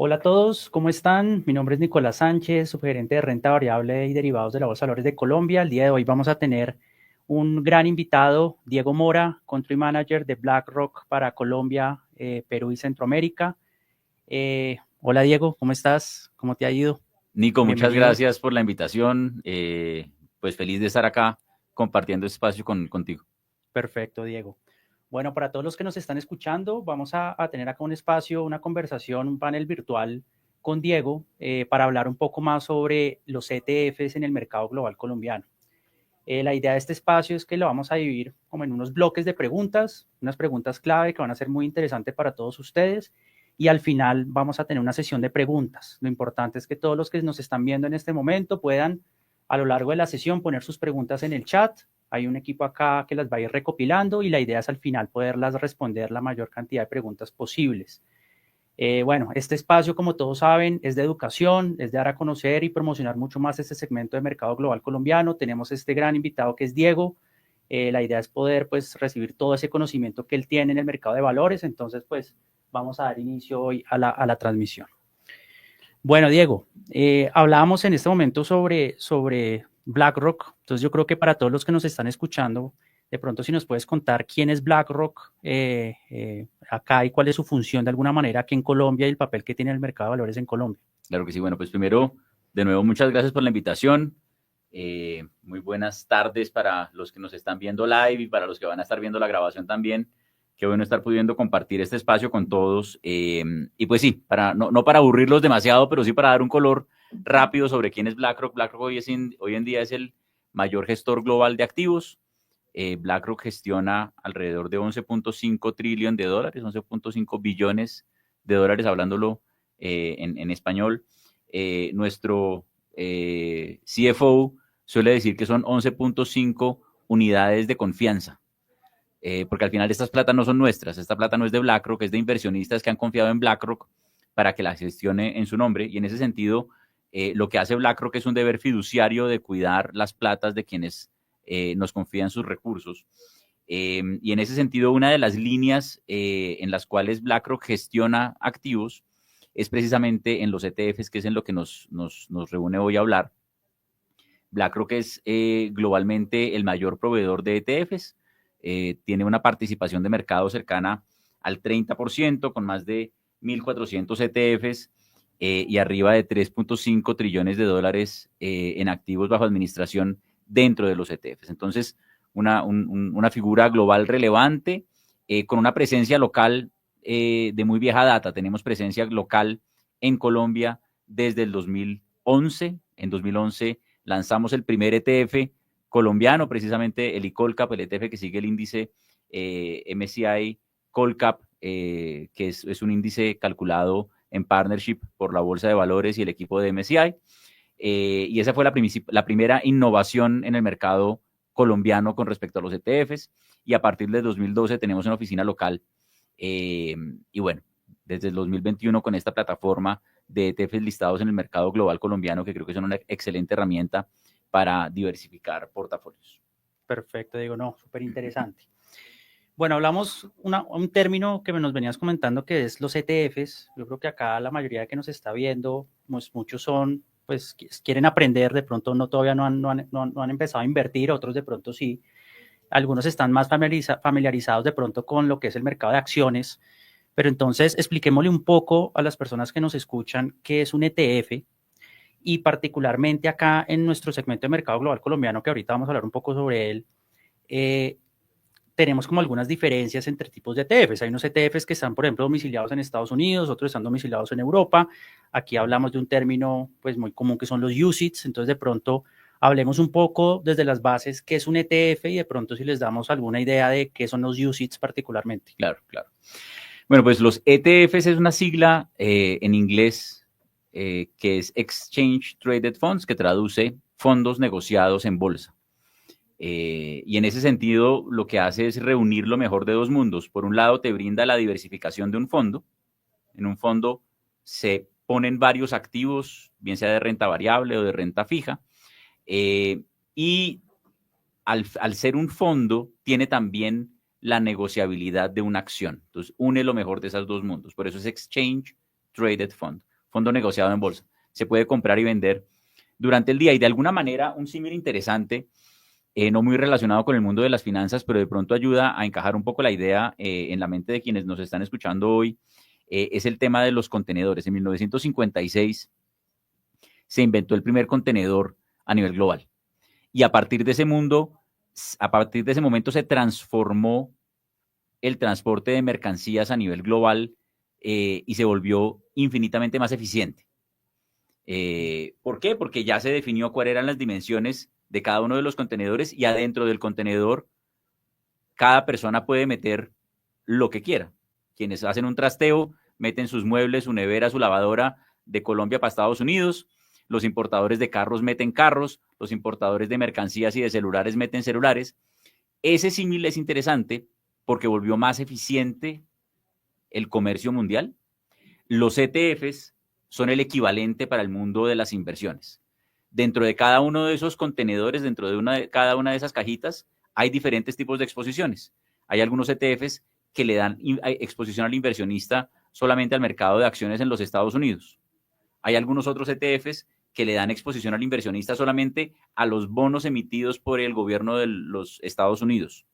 Hola a todos, ¿cómo están? Mi nombre es Nicolás Sánchez, subgerente de renta variable y derivados de la Bolsa de Valores de Colombia. El día de hoy vamos a tener un gran invitado, Diego Mora, Country Manager de BlackRock para Colombia, Perú y Centroamérica. Hola Diego, ¿cómo estás? ¿Cómo te ha ido? Nico, muchas Bienvenido. gracias por la invitación. Pues feliz de estar acá compartiendo espacio contigo. Perfecto, Diego. Bueno, para todos los que nos están escuchando, vamos a tener acá un espacio, una conversación, un panel virtual con Diego para hablar un poco más sobre los ETFs en el mercado global colombiano. La idea de este espacio es que lo vamos a dividir como en unos bloques de preguntas, unas preguntas clave que van a ser muy interesantes para todos ustedes. Y al final vamos a tener una sesión de preguntas. Lo importante es que todos los que nos están viendo en este momento puedan a lo largo de la sesión poner sus preguntas en el chat. Hay un equipo acá que las va a ir recopilando y la idea es al final poderlas responder la mayor cantidad de preguntas posibles. Bueno, este espacio, como todos saben, es de educación, es de dar a conocer y promocionar mucho más este segmento de mercado global colombiano. Tenemos este gran invitado que es Diego. La idea es poder pues recibir todo ese conocimiento que él tiene en el mercado de valores. Entonces, pues vamos a dar inicio hoy a la transmisión. Bueno, Diego, hablábamos en este momento sobre BlackRock. Entonces, yo creo que para todos los que nos están escuchando, de pronto si nos puedes contar quién es BlackRock acá y cuál es su función de alguna manera aquí en Colombia y el papel que tiene el mercado de valores en Colombia. Claro que sí. Bueno, pues primero, de nuevo, muchas gracias por la invitación. Muy buenas tardes para los que nos están viendo live y para los que van a estar viendo la grabación también. Qué bueno estar pudiendo compartir este espacio con todos. Y pues sí, no para aburrirlos demasiado, pero sí para dar un color rápido sobre quién es BlackRock. BlackRock hoy en día es el mayor gestor global de activos. BlackRock gestiona alrededor de 11.5 trillones de dólares, 11.5 billones de dólares, hablándolo en español. Nuestro CFO suele decir que son 11.5 unidades de confianza, porque al final estas plata no son nuestras, esta plata no es de BlackRock, es de inversionistas que han confiado en BlackRock para que la gestione en su nombre, y en ese sentido, lo que hace BlackRock es un deber fiduciario de cuidar las platas de quienes nos confían sus recursos. Y en ese sentido, una de las líneas en las cuales BlackRock gestiona activos es precisamente en los ETFs, que es en lo que nos reúne hoy a hablar. BlackRock es globalmente el mayor proveedor de ETFs, tiene una participación de mercado cercana al 30%, con más de 1.400 ETFs y arriba de 3.5 trillones de dólares en activos bajo administración dentro de los ETFs. Entonces, una figura global relevante, con una presencia local de muy vieja data. Tenemos presencia local en Colombia desde el 2011. En 2011 lanzamos el primer ETF colombiano, precisamente el ICOLCAP, el ETF que sigue el índice MSCI Colcap, que es un índice calculado en partnership por la Bolsa de Valores y el equipo de MSCI. Y esa fue la primera innovación en el mercado colombiano con respecto a los ETFs. Y a partir del 2012 tenemos una oficina local. Y bueno, desde el 2021 con esta plataforma de ETFs listados en el mercado global colombiano, que creo que son una excelente herramienta para diversificar portafolios. Perfecto, Diego, no, súper interesante. Bueno, hablamos un término que nos venías comentando que es los ETFs. Yo creo que acá la mayoría que nos está viendo, pues muchos son, pues quieren aprender, de pronto no todavía no han empezado a invertir, otros de pronto sí. Algunos están más familiarizados de pronto con lo que es el mercado de acciones, pero entonces expliquémosle un poco a las personas que nos escuchan qué es un ETF y particularmente acá en nuestro segmento de mercado global colombiano, que ahorita vamos a hablar un poco sobre él. Eh, Tenemos como algunas diferencias entre tipos de ETFs. Hay unos ETFs que están, por ejemplo, domiciliados en Estados Unidos, otros están domiciliados en Europa. Aquí hablamos de un término pues muy común que son los UCITS. Entonces, de pronto, hablemos un poco desde las bases qué es un ETF y de pronto si les damos alguna idea de qué son los UCITS particularmente. Claro, claro. Bueno, pues los ETFs es una sigla en inglés que es Exchange Traded Funds, que traduce fondos negociados en bolsa. Y en ese sentido, lo que hace es reunir lo mejor de dos mundos. Por un lado, te brinda la diversificación de un fondo. En un fondo se ponen varios activos, bien sea de renta variable o de renta fija. Y al ser un fondo, tiene también la negociabilidad de una acción. Entonces, une lo mejor de esos dos mundos. Por eso es Exchange Traded Fund. fondo negociado en bolsa. Se puede comprar y vender durante el día. Y de alguna manera, un símil interesante, no muy relacionado con el mundo de las finanzas, pero de pronto ayuda a encajar un poco la idea en la mente de quienes nos están escuchando hoy, es el tema de los contenedores. En 1956 se inventó el primer contenedor a nivel global. Y a partir de ese momento se transformó el transporte de mercancías a nivel global y se volvió infinitamente más eficiente. ¿Por qué? Porque ya se definió cuáles eran las dimensiones de cada uno de los contenedores y adentro del contenedor cada persona puede meter lo que quiera. Quienes hacen un trasteo meten sus muebles, su nevera, su lavadora de Colombia para Estados Unidos. Los importadores de carros meten carros, los importadores de mercancías y de celulares meten celulares. Ese símil es interesante porque volvió más eficiente el comercio mundial. Los ETFs son el equivalente para el mundo de las inversiones. Dentro de cada uno de esos contenedores, dentro de cada una de esas cajitas, hay diferentes tipos de exposiciones. Hay algunos ETFs que le dan exposición al inversionista solamente al mercado de acciones en los Estados Unidos. Hay algunos otros ETFs que le dan exposición al inversionista solamente a los bonos emitidos por el gobierno de los Estados Unidos.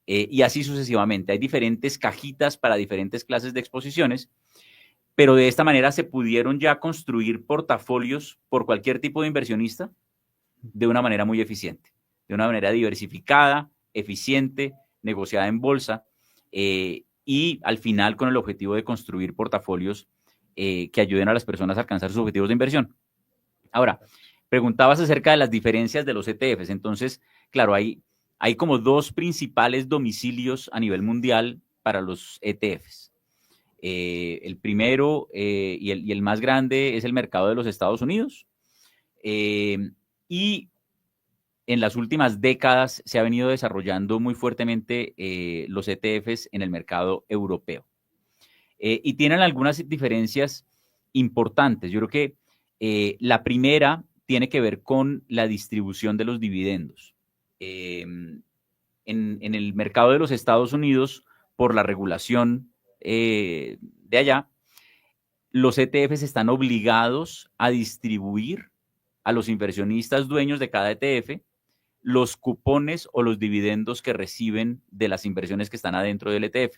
Y así sucesivamente. Hay diferentes cajitas para diferentes clases de exposiciones, pero de esta manera se pudieron ya construir portafolios por cualquier tipo de inversionista de una manera muy eficiente, de una manera diversificada, eficiente, negociada en bolsa, y al final con el objetivo de construir portafolios que ayuden a las personas a alcanzar sus objetivos de inversión. Ahora, preguntabas acerca de las diferencias de los ETFs. Entonces, claro, hay como dos principales domicilios a nivel mundial para los ETFs. El primero y el más grande es el mercado de los Estados Unidos. Y en las últimas décadas se ha venido desarrollando muy fuertemente los ETFs en el mercado europeo. Y tienen algunas diferencias importantes. Yo creo que la primera tiene que ver con la distribución de los dividendos. En el mercado de los Estados Unidos, por la regulación de allá, los ETFs están obligados a distribuir a los inversionistas dueños de cada ETF los cupones o los dividendos que reciben de las inversiones que están adentro del ETF.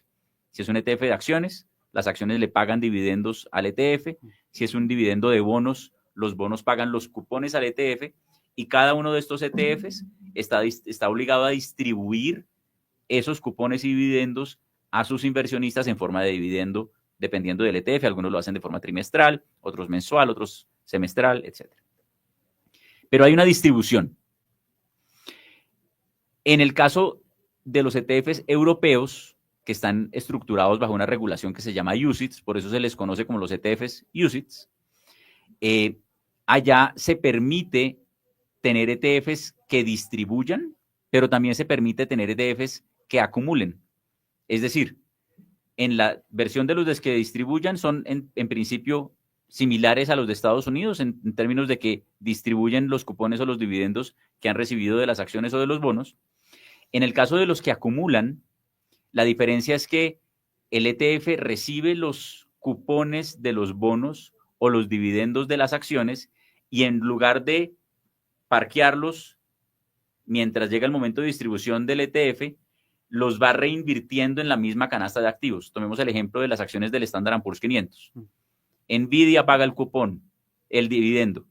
Si es un ETF de acciones, las acciones le pagan dividendos al ETF. Si es un dividendo de bonos, los bonos pagan los cupones al ETF, y cada uno de estos ETFs está obligado a distribuir esos cupones y dividendos a sus inversionistas en forma de dividendo, dependiendo del ETF. Algunos lo hacen de forma trimestral, otros mensual, otros semestral, etc. Pero hay una distribución. En el caso de los ETFs europeos, que están estructurados bajo una regulación que se llama UCITS, por eso se les conoce como los ETFs UCITS, allá se permite tener ETFs que distribuyan, pero también se permite tener ETFs que acumulen. Es decir, en la versión de los que distribuyan son en principio similares a los de Estados Unidos en términos de que distribuyen los cupones o los dividendos que han recibido de las acciones o de los bonos. En el caso de los que acumulan, la diferencia es que el ETF recibe los cupones de los bonos o los dividendos de las acciones, y en lugar de parquearlos mientras llega el momento de distribución del ETF, los va reinvirtiendo en la misma canasta de activos. Tomemos el ejemplo de las acciones del Standard & Poor's 500. Nvidia paga el cupón, el dividendo.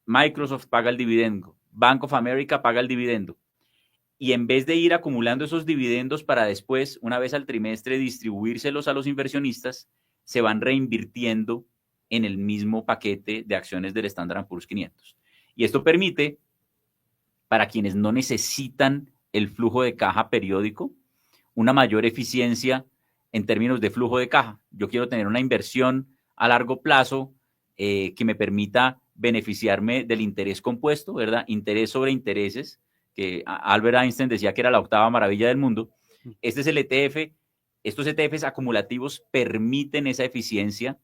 Microsoft paga el dividendo. Bank of America paga el dividendo. Y en vez de ir acumulando esos dividendos para después, una vez al trimestre, distribuírselos a los inversionistas, se van reinvirtiendo en el mismo paquete de acciones del Standard & Poor's 500. Y esto permite, para quienes no necesitan el flujo de caja periódico, una mayor eficiencia en términos de flujo de caja. Yo quiero tener una inversión a largo plazo que me permita beneficiarme del interés compuesto, ¿verdad? Interés sobre intereses, que Albert Einstein decía que era la octava maravilla del mundo. Este es el ETF. Estos ETFs acumulativos permiten esa eficiencia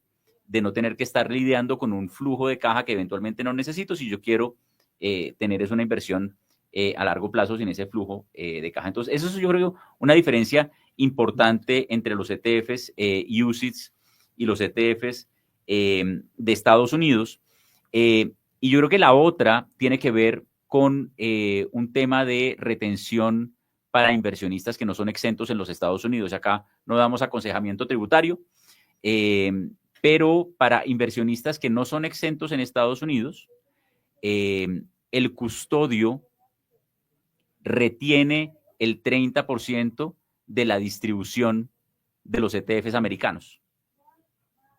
de no tener que estar lidiando con un flujo de caja que eventualmente no necesito si yo quiero tener una inversión a largo plazo sin ese flujo de caja. Entonces, eso es, yo creo, una diferencia importante entre los ETFs UCITS y los ETFs de Estados Unidos. Y yo creo que la otra tiene que ver con un tema de retención para inversionistas que no son exentos en los Estados Unidos. Acá no damos aconsejamiento tributario, pero para inversionistas que no son exentos en Estados Unidos, el custodio retiene el 30% de la distribución de los ETFs americanos.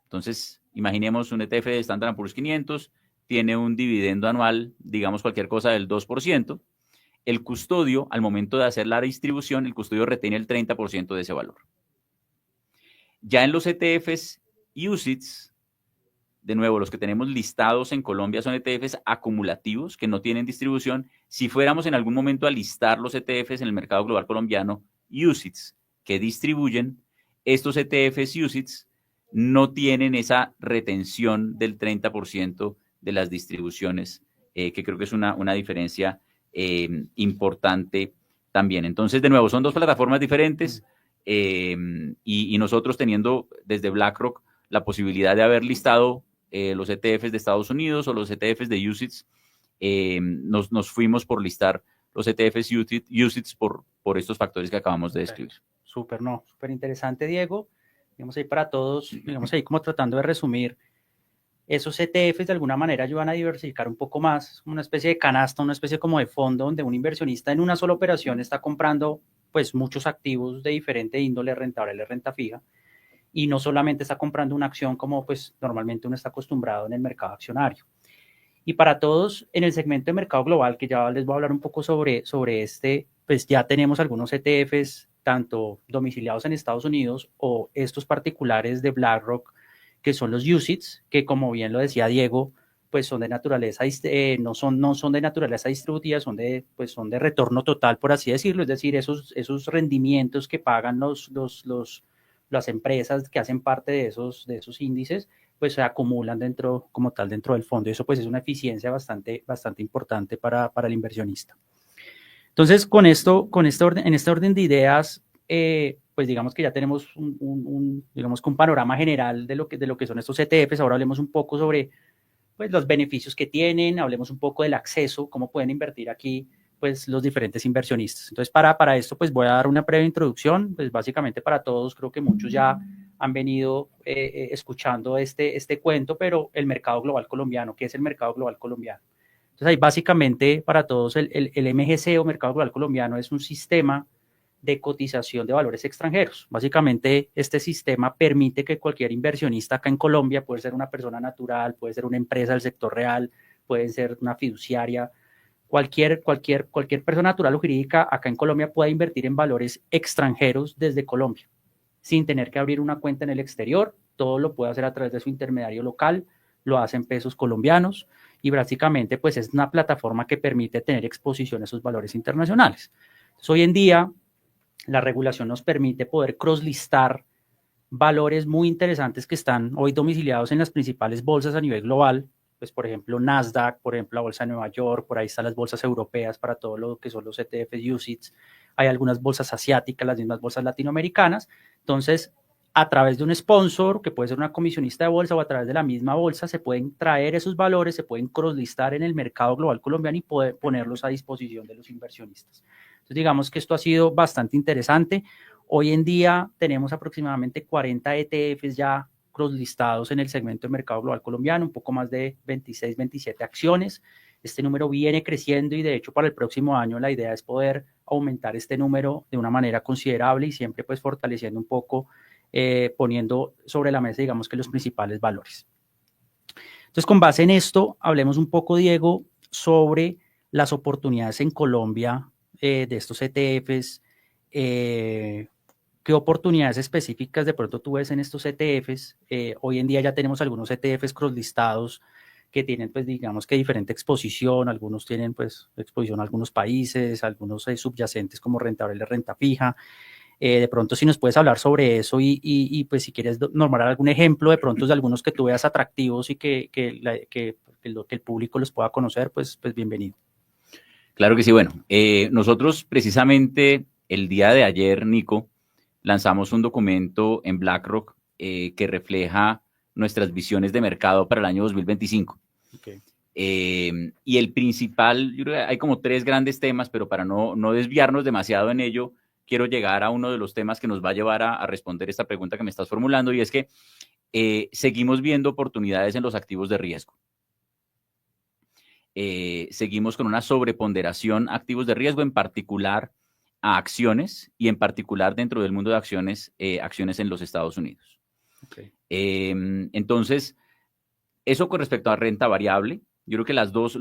Entonces, imaginemos un ETF de Standard & Poor's 500, tiene un dividendo anual, digamos cualquier cosa del 2%. El custodio, al momento de hacer la distribución, el custodio retiene el 30% de ese valor. Ya en los ETFs UCITS, de nuevo, los que tenemos listados en Colombia son ETFs acumulativos que no tienen distribución. Si fuéramos en algún momento a listar los ETFs en el mercado global colombiano UCITS que distribuyen, estos ETFs UCITS no tienen esa retención del 30% de las distribuciones, que creo que es una diferencia importante también. Entonces, de nuevo, son dos plataformas diferentes y nosotros teniendo desde BlackRock la posibilidad de haber listado los ETFs de Estados Unidos o los ETFs de UCITS, nos fuimos por listar los ETFs UCITS por estos factores que acabamos de describir. Súper interesante, Diego. Digamos ahí para todos, digamos ahí como tratando de resumir, esos ETFs de alguna manera ayudan a diversificar un poco más, como una especie de canasta, una especie como de fondo donde un inversionista en una sola operación está comprando pues muchos activos de diferente índole, renta variable, renta fija, y no solamente está comprando una acción como pues normalmente uno está acostumbrado en el mercado accionario. Y para todos en el segmento de mercado global, que ya les voy a hablar un poco sobre este, pues ya tenemos algunos ETFs tanto domiciliados en Estados Unidos o estos particulares de BlackRock, que son los UCITS, que como bien lo decía Diego, pues son de naturaleza, no son de naturaleza distributiva, son de retorno total, por así decirlo, es decir, esos rendimientos que pagan las empresas que hacen parte de esos índices, pues se acumulan dentro del fondo, y eso pues es una eficiencia bastante importante para el inversionista. Entonces, en este orden de ideas, pues digamos que ya tenemos un panorama general de lo que son estos ETFs. Ahora hablemos un poco sobre pues, los beneficios que tienen, hablemos un poco del acceso, cómo pueden invertir aquí pues, los diferentes inversionistas. Entonces, para esto, pues voy a dar una breve introducción, pues básicamente para todos, creo que muchos ya han venido escuchando este cuento, pero el mercado global colombiano, ¿qué es el mercado global colombiano? Entonces, ahí básicamente para todos el MGC o Mercado Global Colombiano es un sistema de cotización de valores extranjeros. Básicamente, este sistema permite que cualquier inversionista acá en Colombia, puede ser una persona natural, puede ser una empresa del sector real, puede ser una fiduciaria, cualquier persona natural o jurídica acá en Colombia pueda invertir en valores extranjeros desde Colombia, sin tener que abrir una cuenta en el exterior. Todo lo puede hacer a través de su intermediario local, lo hace en pesos colombianos, y básicamente pues es una plataforma que permite tener exposición a esos valores internacionales. Entonces, hoy en día la regulación nos permite poder cross-listar valores muy interesantes que están hoy domiciliados en las principales bolsas a nivel global, pues por ejemplo Nasdaq, por ejemplo la bolsa de Nueva York, por ahí están las bolsas europeas para todo lo que son los ETFs UCITS, hay algunas bolsas asiáticas, las mismas bolsas latinoamericanas. Entonces, a través de un sponsor, que puede ser una comisionista de bolsa, o a través de la misma bolsa, se pueden traer esos valores, se pueden cross-listar en el mercado global colombiano y poder ponerlos a disposición de los inversionistas. Entonces, digamos que esto ha sido bastante interesante. Hoy en día tenemos aproximadamente 40 ETFs ya cross-listados en el segmento de mercado global colombiano, un poco más de 26, 27 acciones. Este número viene creciendo y de hecho para el próximo año la idea es poder aumentar este número de una manera considerable y siempre pues fortaleciendo un poco, poniendo sobre la mesa, digamos que los principales valores. Entonces, con base en esto, hablemos un poco, Diego, sobre las oportunidades en Colombia de estos ETFs. ¿Qué oportunidades específicas de pronto tú ves en estos ETFs? Hoy en día ya tenemos algunos ETFs cross-listados que tienen, pues, digamos que diferente exposición. Algunos tienen, pues, exposición a algunos países, algunos subyacentes como renta variable, renta fija. De pronto si nos puedes hablar sobre eso y pues si quieres nombrar algún ejemplo de pronto de algunos que tú veas atractivos y que el público los pueda conocer, pues bienvenido. Claro que sí. Bueno, nosotros precisamente el día de ayer, Nico, lanzamos un documento en BlackRock que refleja nuestras visiones de mercado para el año 2025. Okay. Y el principal, yo creo que hay como 3 grandes temas, pero para no desviarnos demasiado en ello, quiero llegar a uno de los temas que nos va a llevar a responder esta pregunta que me estás formulando, y es que seguimos viendo oportunidades en los activos de riesgo. Seguimos con una sobreponderación a activos de riesgo, en particular a acciones, y en particular dentro del mundo de acciones, acciones en los Estados Unidos. Okay. Entonces, eso con respecto a renta variable. Yo creo que las dos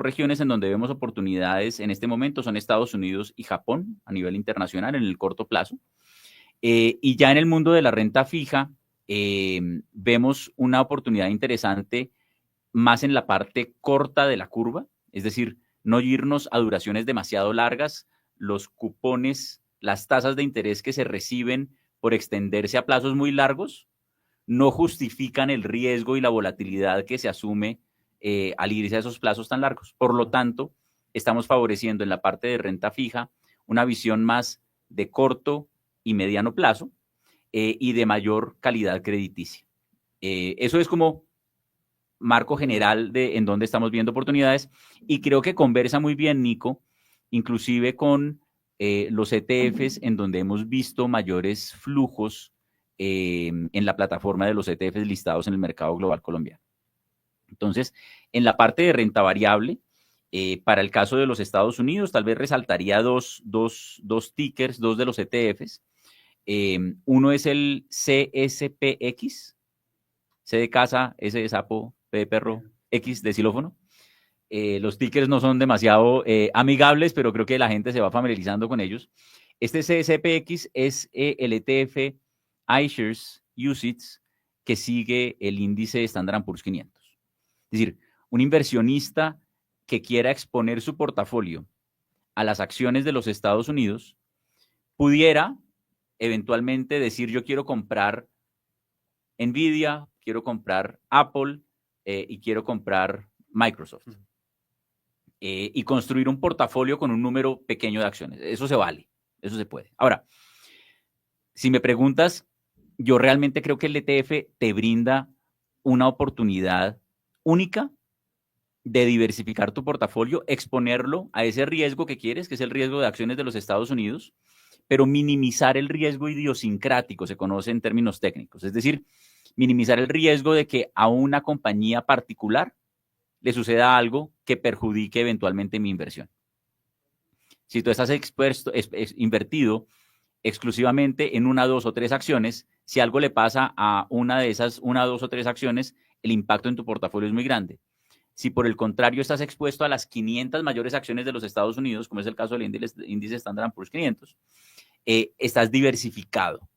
regiones en donde vemos oportunidades en este momento son Estados Unidos y Japón a nivel internacional en el corto plazo. Y ya en el mundo de la renta fija, vemos una oportunidad interesante más en la parte corta de la curva, es decir, no irnos a duraciones demasiado largas. Los cupones, las tasas de interés que se reciben por extenderse a plazos muy largos no justifican el riesgo y la volatilidad que se asume al irse a esos plazos tan largos. Por lo tanto, estamos favoreciendo en la parte de renta fija una visión más de corto y mediano plazo y de mayor calidad crediticia. Eso es como marco general de en dónde estamos viendo oportunidades, y creo que conversa muy bien, Nico, inclusive con los ETFs en donde hemos visto mayores flujos en la plataforma de los ETFs listados en el mercado global colombiano. Entonces, en la parte de renta variable, para el caso de los Estados Unidos, tal vez resaltaría dos tickers, dos de los ETFs. Uno es el CSPX, C de casa, S de sapo, P de perro, X de xilófono. Los tickers no son demasiado amigables, pero creo que la gente se va familiarizando con ellos. Este CSPX es el ETF iShares UCITS que sigue el índice Standard & Poor's 500. Es decir, un inversionista que quiera exponer su portafolio a las acciones de los Estados Unidos pudiera eventualmente decir: yo quiero comprar Nvidia, quiero comprar Apple y quiero comprar Microsoft. Y construir un portafolio con un número pequeño de acciones. Eso se vale, eso se puede. Ahora, si me preguntas, yo realmente creo que el ETF te brinda una oportunidad única de diversificar tu portafolio, exponerlo a ese riesgo que quieres, que es el riesgo de acciones de los Estados Unidos, pero minimizar el riesgo idiosincrático, se conoce en términos técnicos. Es decir, minimizar el riesgo de que a una compañía particular le suceda algo que perjudique eventualmente mi inversión. Si tú estás invertido exclusivamente en 1, 2 o 3 acciones, si algo le pasa a una de esas 1, 2 o 3 acciones, el impacto en tu portafolio es muy grande. Si por el contrario estás expuesto a las 500 mayores acciones de los Estados Unidos, como es el caso del índice Standard & Poor's 500, estás diversificado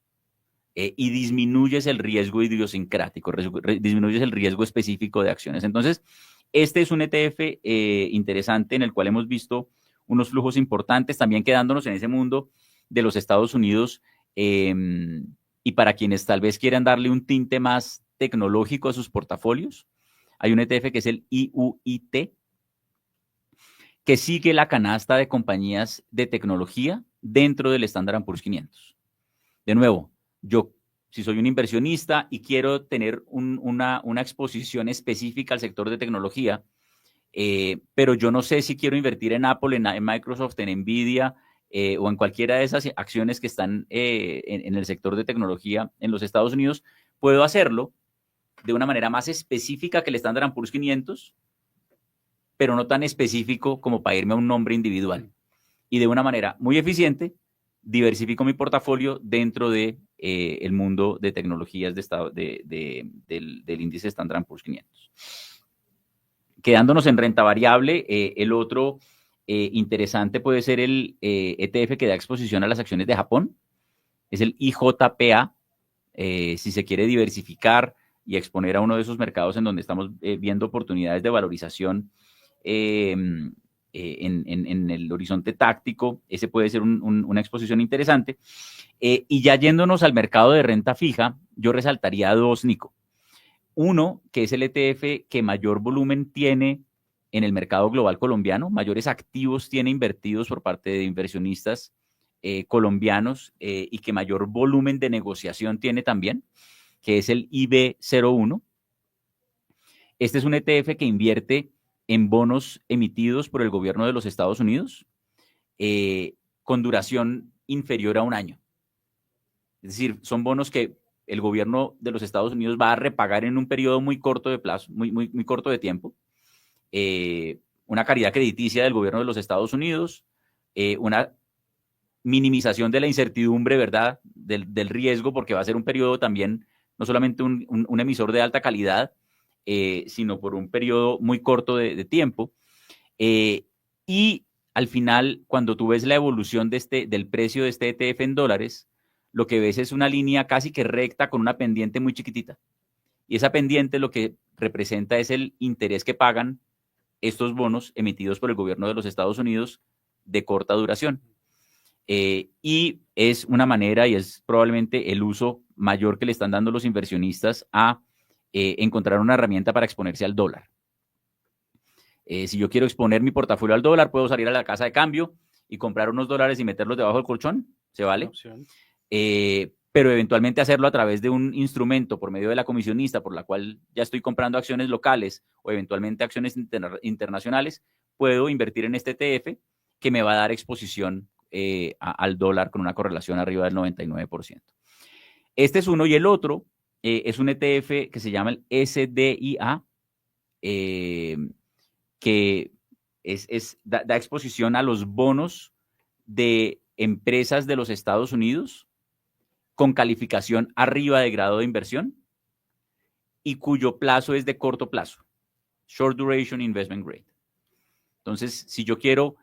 y disminuyes el riesgo idiosincrático, disminuyes el riesgo específico de acciones. Entonces, este es un ETF interesante en el cual hemos visto unos flujos importantes, también quedándonos en ese mundo de los Estados Unidos, y para quienes tal vez quieran darle un tinte más tecnológico a sus portafolios, hay un ETF que es el IUIT, que sigue la canasta de compañías de tecnología dentro del Standard & Poor's 500. De nuevo, yo, si soy un inversionista y quiero tener una exposición específica al sector de tecnología, pero yo no sé si quiero invertir en Apple, en Microsoft, en Nvidia o en cualquiera de esas acciones que están en el sector de tecnología en los Estados Unidos, puedo hacerlo de una manera más específica que el Standard & Poor's 500, pero no tan específico como para irme a un nombre individual. Y de una manera muy eficiente, diversifico mi portafolio dentro de el mundo de tecnologías del índice Standard & Poor's 500. Quedándonos en renta variable, el otro interesante puede ser el ETF que da exposición a las acciones de Japón. Es el IJPA. Si se quiere diversificar y exponer a uno de esos mercados en donde estamos viendo oportunidades de valorización en el horizonte táctico, ese puede ser una exposición interesante. Y ya yéndonos al mercado de renta fija, yo resaltaría 2, Nico. Uno, que es el ETF que mayor volumen tiene en el mercado global colombiano, mayores activos tiene invertidos por parte de inversionistas colombianos y que mayor volumen de negociación tiene también. que es el IB01. Este es un ETF que invierte en bonos emitidos por el gobierno de los Estados Unidos con duración inferior a un año. Es decir, son bonos que el gobierno de los Estados Unidos va a repagar en un periodo muy corto de plazo, muy corto de tiempo. Una calidad crediticia del gobierno de los Estados Unidos, una minimización de la incertidumbre, ¿verdad? Del riesgo, porque va a ser un periodo también, no solamente un emisor de alta calidad, sino por un periodo muy corto de tiempo. Y al final, cuando tú ves la evolución del precio de este ETF en dólares, lo que ves es una línea casi que recta con una pendiente muy chiquitita. Y esa pendiente lo que representa es el interés que pagan estos bonos emitidos por el gobierno de los Estados Unidos de corta duración. Y es una manera y es probablemente el uso mayor que le están dando los inversionistas a encontrar una herramienta para exponerse al dólar. Si yo quiero exponer mi portafolio al dólar, puedo salir a la casa de cambio y comprar unos dólares y meterlos debajo del colchón, ¿se vale? Pero eventualmente hacerlo a través de un instrumento por medio de la comisionista por la cual ya estoy comprando acciones locales o eventualmente acciones internacionales, puedo invertir en este ETF que me va a dar exposición al dólar con una correlación arriba del 99%. Este es uno y el otro es un ETF que se llama el SDIA, que da exposición a los bonos de empresas de los Estados Unidos con calificación arriba de grado de inversión y cuyo plazo es de corto plazo, Short Duration Investment Grade. Entonces, si yo quiero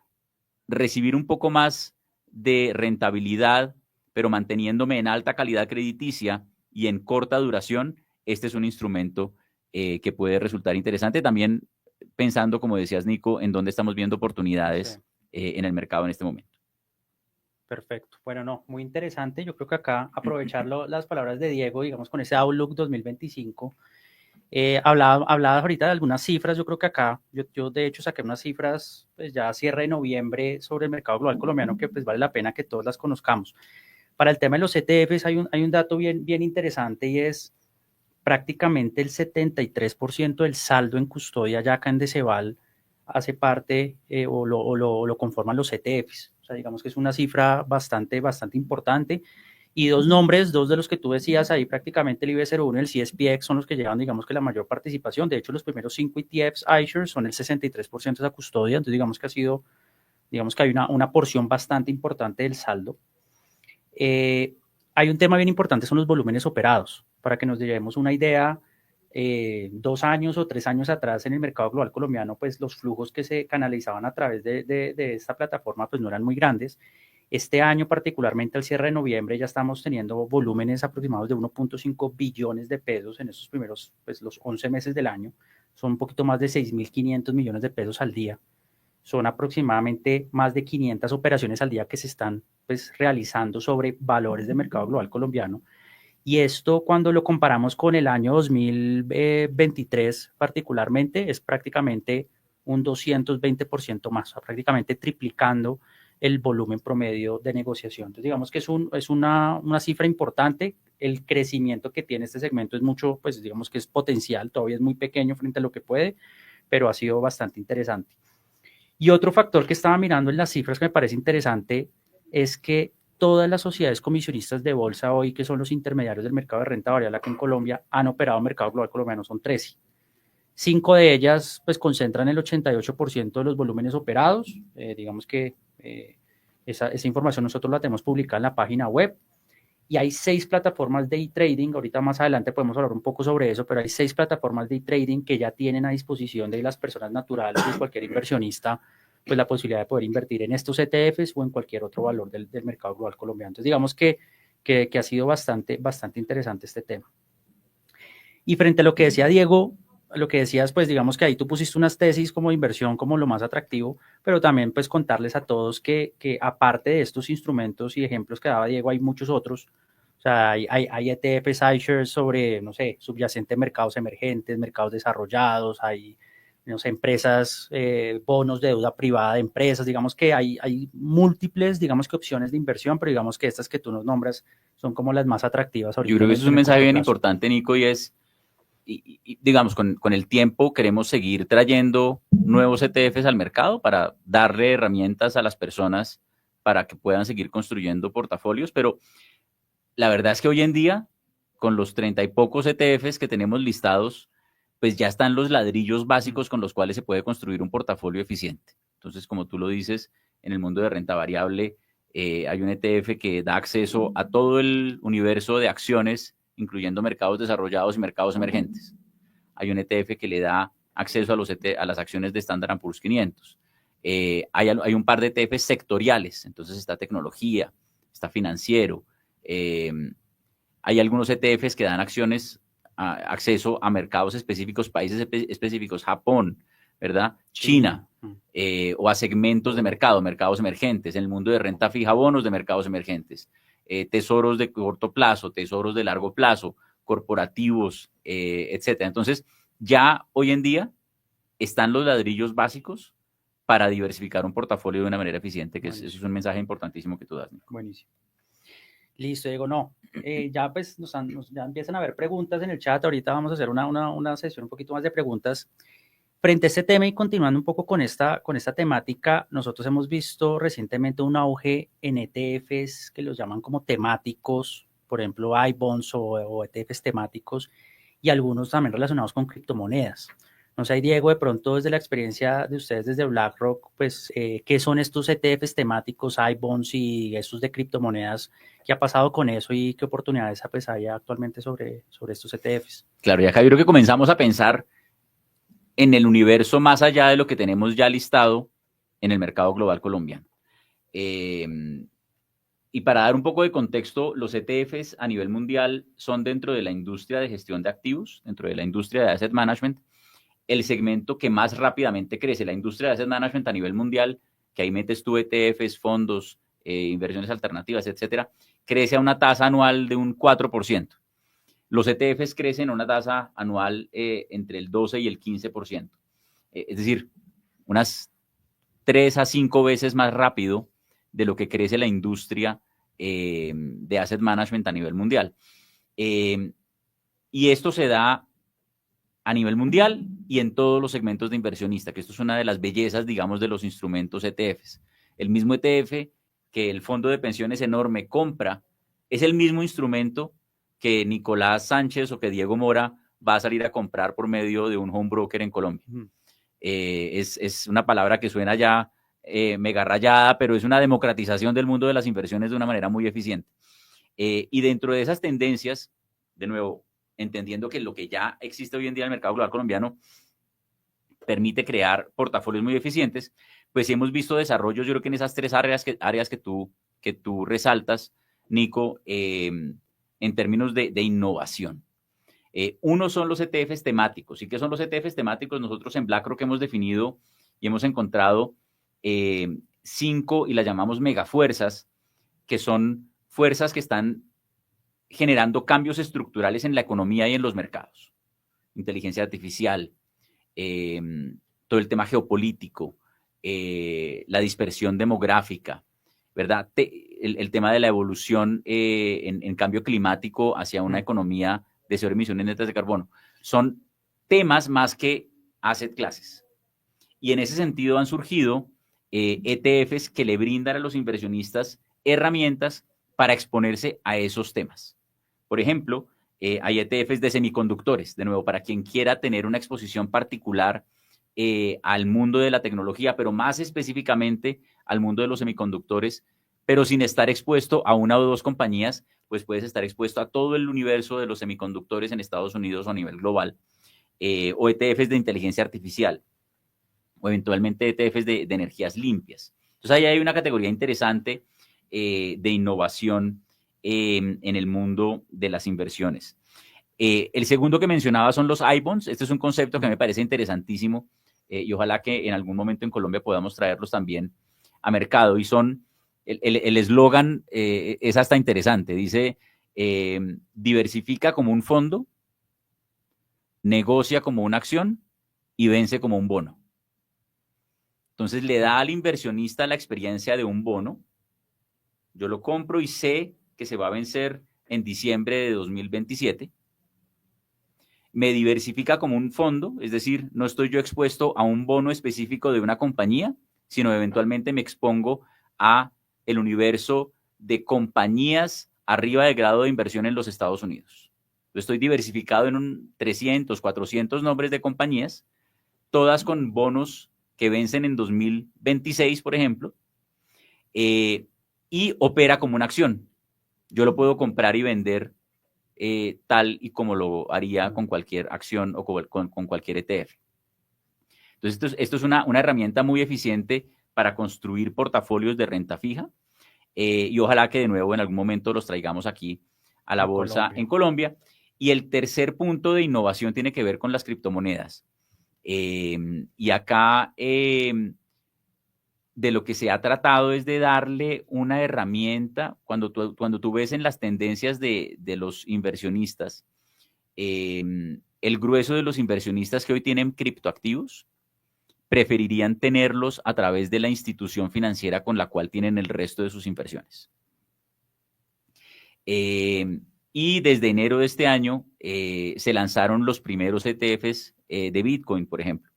recibir un poco más de rentabilidad, pero manteniéndome en alta calidad crediticia y en corta duración, este es un instrumento que puede resultar interesante. También pensando, como decías, Nico, en dónde estamos viendo oportunidades en el mercado en este momento. Perfecto. Bueno, no, muy interesante. Yo creo que acá aprovechar las palabras de Diego, digamos, con ese Outlook 2025. Hablaba ahorita de algunas cifras. Yo creo que acá, yo de hecho saqué unas cifras, pues ya a cierre de noviembre sobre el mercado global colombiano que pues vale la pena que todos las conozcamos. Para el tema de los ETFs hay un dato bien interesante y es prácticamente el 73% del saldo en custodia ya acá en Deceval hace parte o lo conforman los ETFs. O sea, digamos que es una cifra bastante importante. Y dos nombres, dos de los que tú decías ahí, prácticamente el IB01 y el CSPX son los que llevan, digamos que la mayor participación. De hecho, los primeros 5 ETFs iShares son el 63% de esa custodia. Entonces, digamos que hay una porción bastante importante del saldo. Hay un tema bien importante, son los volúmenes operados. Para que nos llevemos una idea, 2 años o 3 años atrás en el mercado global colombiano, pues los flujos que se canalizaban a través de esta plataforma pues no eran muy grandes. Este año, particularmente al cierre de noviembre, ya estamos teniendo volúmenes aproximados de 1.5 billones de pesos en esos primeros, pues los 11 meses del año. Son un poquito más de 6.500 millones de pesos al día. Son aproximadamente más de 500 operaciones al día que se están pues realizando sobre valores de mercado global colombiano. Y esto, cuando lo comparamos con el año 2023 particularmente, es prácticamente un 220% más, o sea, prácticamente triplicando el volumen promedio de negociación. Entonces, digamos que es una cifra importante. El crecimiento que tiene este segmento es mucho, pues digamos que es potencial, todavía es muy pequeño frente a lo que puede, pero ha sido bastante interesante. Y otro factor que estaba mirando en las cifras que me parece interesante es que todas las sociedades comisionistas de bolsa hoy, que son los intermediarios del mercado de renta variable aquí en Colombia, han operado mercado global colombiano, son 13. 5 de ellas pues concentran el 88% de los volúmenes operados. Digamos que esa información nosotros la tenemos publicada en la página web. Y hay 6 plataformas de e-trading, ahorita más adelante podemos hablar un poco sobre eso, pero hay 6 plataformas de e-trading que ya tienen a disposición de las personas naturales y cualquier inversionista pues la posibilidad de poder invertir en estos ETFs o en cualquier otro valor del mercado global colombiano. Entonces digamos que ha sido bastante interesante este tema. Y frente a lo que decía Diego, lo que decías, pues digamos que ahí tú pusiste unas tesis como inversión como lo más atractivo, pero también pues contarles a todos que aparte de estos instrumentos y ejemplos que daba Diego, hay muchos otros. O sea, hay ETFs, iShares sobre, no sé, subyacente mercados emergentes, mercados desarrollados, hay no sé, empresas, bonos de deuda privada de empresas, digamos que hay múltiples, digamos que opciones de inversión, pero digamos que estas que tú nos nombras son como las más atractivas ahorita. Yo creo que eso es un mensaje bien importante, Nico, y es, digamos, con el tiempo queremos seguir trayendo nuevos ETFs al mercado para darle herramientas a las personas para que puedan seguir construyendo portafolios, pero la verdad es que hoy en día, con los 30 y pocos ETFs que tenemos listados, pues ya están los ladrillos básicos con los cuales se puede construir un portafolio eficiente. Entonces, como tú lo dices, en el mundo de renta variable hay un ETF que da acceso a todo el universo de acciones, incluyendo mercados desarrollados y mercados emergentes. Hay un ETF que le da acceso a las acciones de Standard & Poor's 500. Hay un par de ETFs sectoriales, entonces está tecnología, está financiero. Hay algunos ETFs que dan acceso a mercados específicos, países específicos, Japón, ¿verdad? China, o a segmentos de mercados emergentes. En el mundo de renta fija, bonos de mercados emergentes, tesoros de corto plazo, tesoros de largo plazo, corporativos, etcétera. Entonces, ya hoy en día están los ladrillos básicos para diversificar un portafolio de una manera eficiente, que eso es un mensaje importantísimo que tú das, Nico. Buenísimo. Listo, Diego, no. Ya pues ya empiezan a haber preguntas en el chat. Ahorita vamos a hacer una sesión un poquito más de preguntas. Frente a este tema y continuando un poco con esta temática, nosotros hemos visto recientemente un auge en ETFs que los llaman como temáticos, por ejemplo, iBonds o ETFs temáticos, y algunos también relacionados con criptomonedas. No sé, Diego, de pronto desde la experiencia de ustedes desde BlackRock, pues, ¿qué son estos ETFs temáticos, iBonds y estos de criptomonedas? ¿Qué ha pasado con eso y qué oportunidades pues, hay actualmente sobre estos ETFs? Claro, y acá yo creo que comenzamos a pensar en el universo más allá de lo que tenemos ya listado en el mercado global colombiano. Y para dar un poco de contexto, los ETFs a nivel mundial son dentro de la industria de gestión de activos, dentro de la industria de asset management, el segmento que más rápidamente crece. La industria de asset management a nivel mundial, que ahí metes tú ETFs, fondos, inversiones alternativas, etcétera, crece a una tasa anual de un 4%. Los ETFs crecen a una tasa anual entre el 12 y el 15%. Es decir, unas 3 a 5 veces más rápido de lo que crece la industria de asset management a nivel mundial. Y esto se da a nivel mundial y en todos los segmentos de inversionista, que esto es una de las bellezas, digamos, de los instrumentos ETFs. El mismo ETF que el fondo de pensiones enorme compra es el mismo instrumento que Nicolás Sánchez o que Diego Mora va a salir a comprar por medio de un home broker en Colombia. Es una palabra que suena ya mega rayada, pero es una democratización del mundo de las inversiones de una manera muy eficiente. Y dentro de esas tendencias, de nuevo, entendiendo que lo que ya existe hoy en día en el mercado global colombiano permite crear portafolios muy eficientes, pues hemos visto desarrollos, yo creo que en esas 3 áreas que tú resaltas, Nico, en términos de innovación. Uno son los ETFs temáticos. ¿Y qué son los ETFs temáticos? Nosotros en BlackRock hemos definido y hemos encontrado 5 y las llamamos megafuerzas, que son fuerzas que están generando cambios estructurales en la economía y en los mercados. Inteligencia artificial, todo el tema geopolítico, la dispersión demográfica, ¿verdad? El tema de la evolución en cambio climático hacia una economía de cero emisiones netas de carbono. Son temas más que asset classes. Y en ese sentido han surgido ETFs que le brindan a los inversionistas herramientas para exponerse a esos temas. Por ejemplo, hay ETFs de semiconductores, de nuevo, para quien quiera tener una exposición particular al mundo de la tecnología, pero más específicamente al mundo de los semiconductores, pero sin estar expuesto a una o dos compañías, pues puedes estar expuesto a todo el universo de los semiconductores en Estados Unidos o a nivel global, o ETFs de inteligencia artificial, o eventualmente ETFs de energías limpias. Entonces ahí hay una categoría interesante de innovación en el mundo de las inversiones. El segundo que mencionaba son los iBonds. Este es un concepto que me parece interesantísimo y ojalá que en algún momento en Colombia podamos traerlos también a mercado. Y son, el eslogan es hasta interesante. Dice, diversifica como un fondo, negocia como una acción y vence como un bono. Entonces le da al inversionista la experiencia de un bono. Yo lo compro y sé que se va a vencer en diciembre de 2027. Me diversifica como un fondo, es decir, no estoy yo expuesto a un bono específico de una compañía, sino eventualmente me expongo a el universo de compañías arriba del grado de inversión en los Estados Unidos. Yo estoy diversificado en 300, 400 nombres de compañías, todas con bonos que vencen en 2026, por ejemplo, y opera como una acción. Yo lo puedo comprar y vender tal y como lo haría con cualquier acción o con cualquier ETF. Entonces, esto es una herramienta muy eficiente para construir portafolios de renta fija y ojalá que de nuevo en algún momento los traigamos aquí a la bolsa en Colombia. Y el tercer punto de innovación tiene que ver con las criptomonedas. Y acá de lo que se ha tratado es de darle una herramienta, cuando tú ves en las tendencias de los inversionistas, el grueso de los inversionistas que hoy tienen criptoactivos preferirían tenerlos a través de la institución financiera con la cual tienen el resto de sus inversiones. Y desde enero de este año se lanzaron los primeros ETFs de Bitcoin, por ejemplo,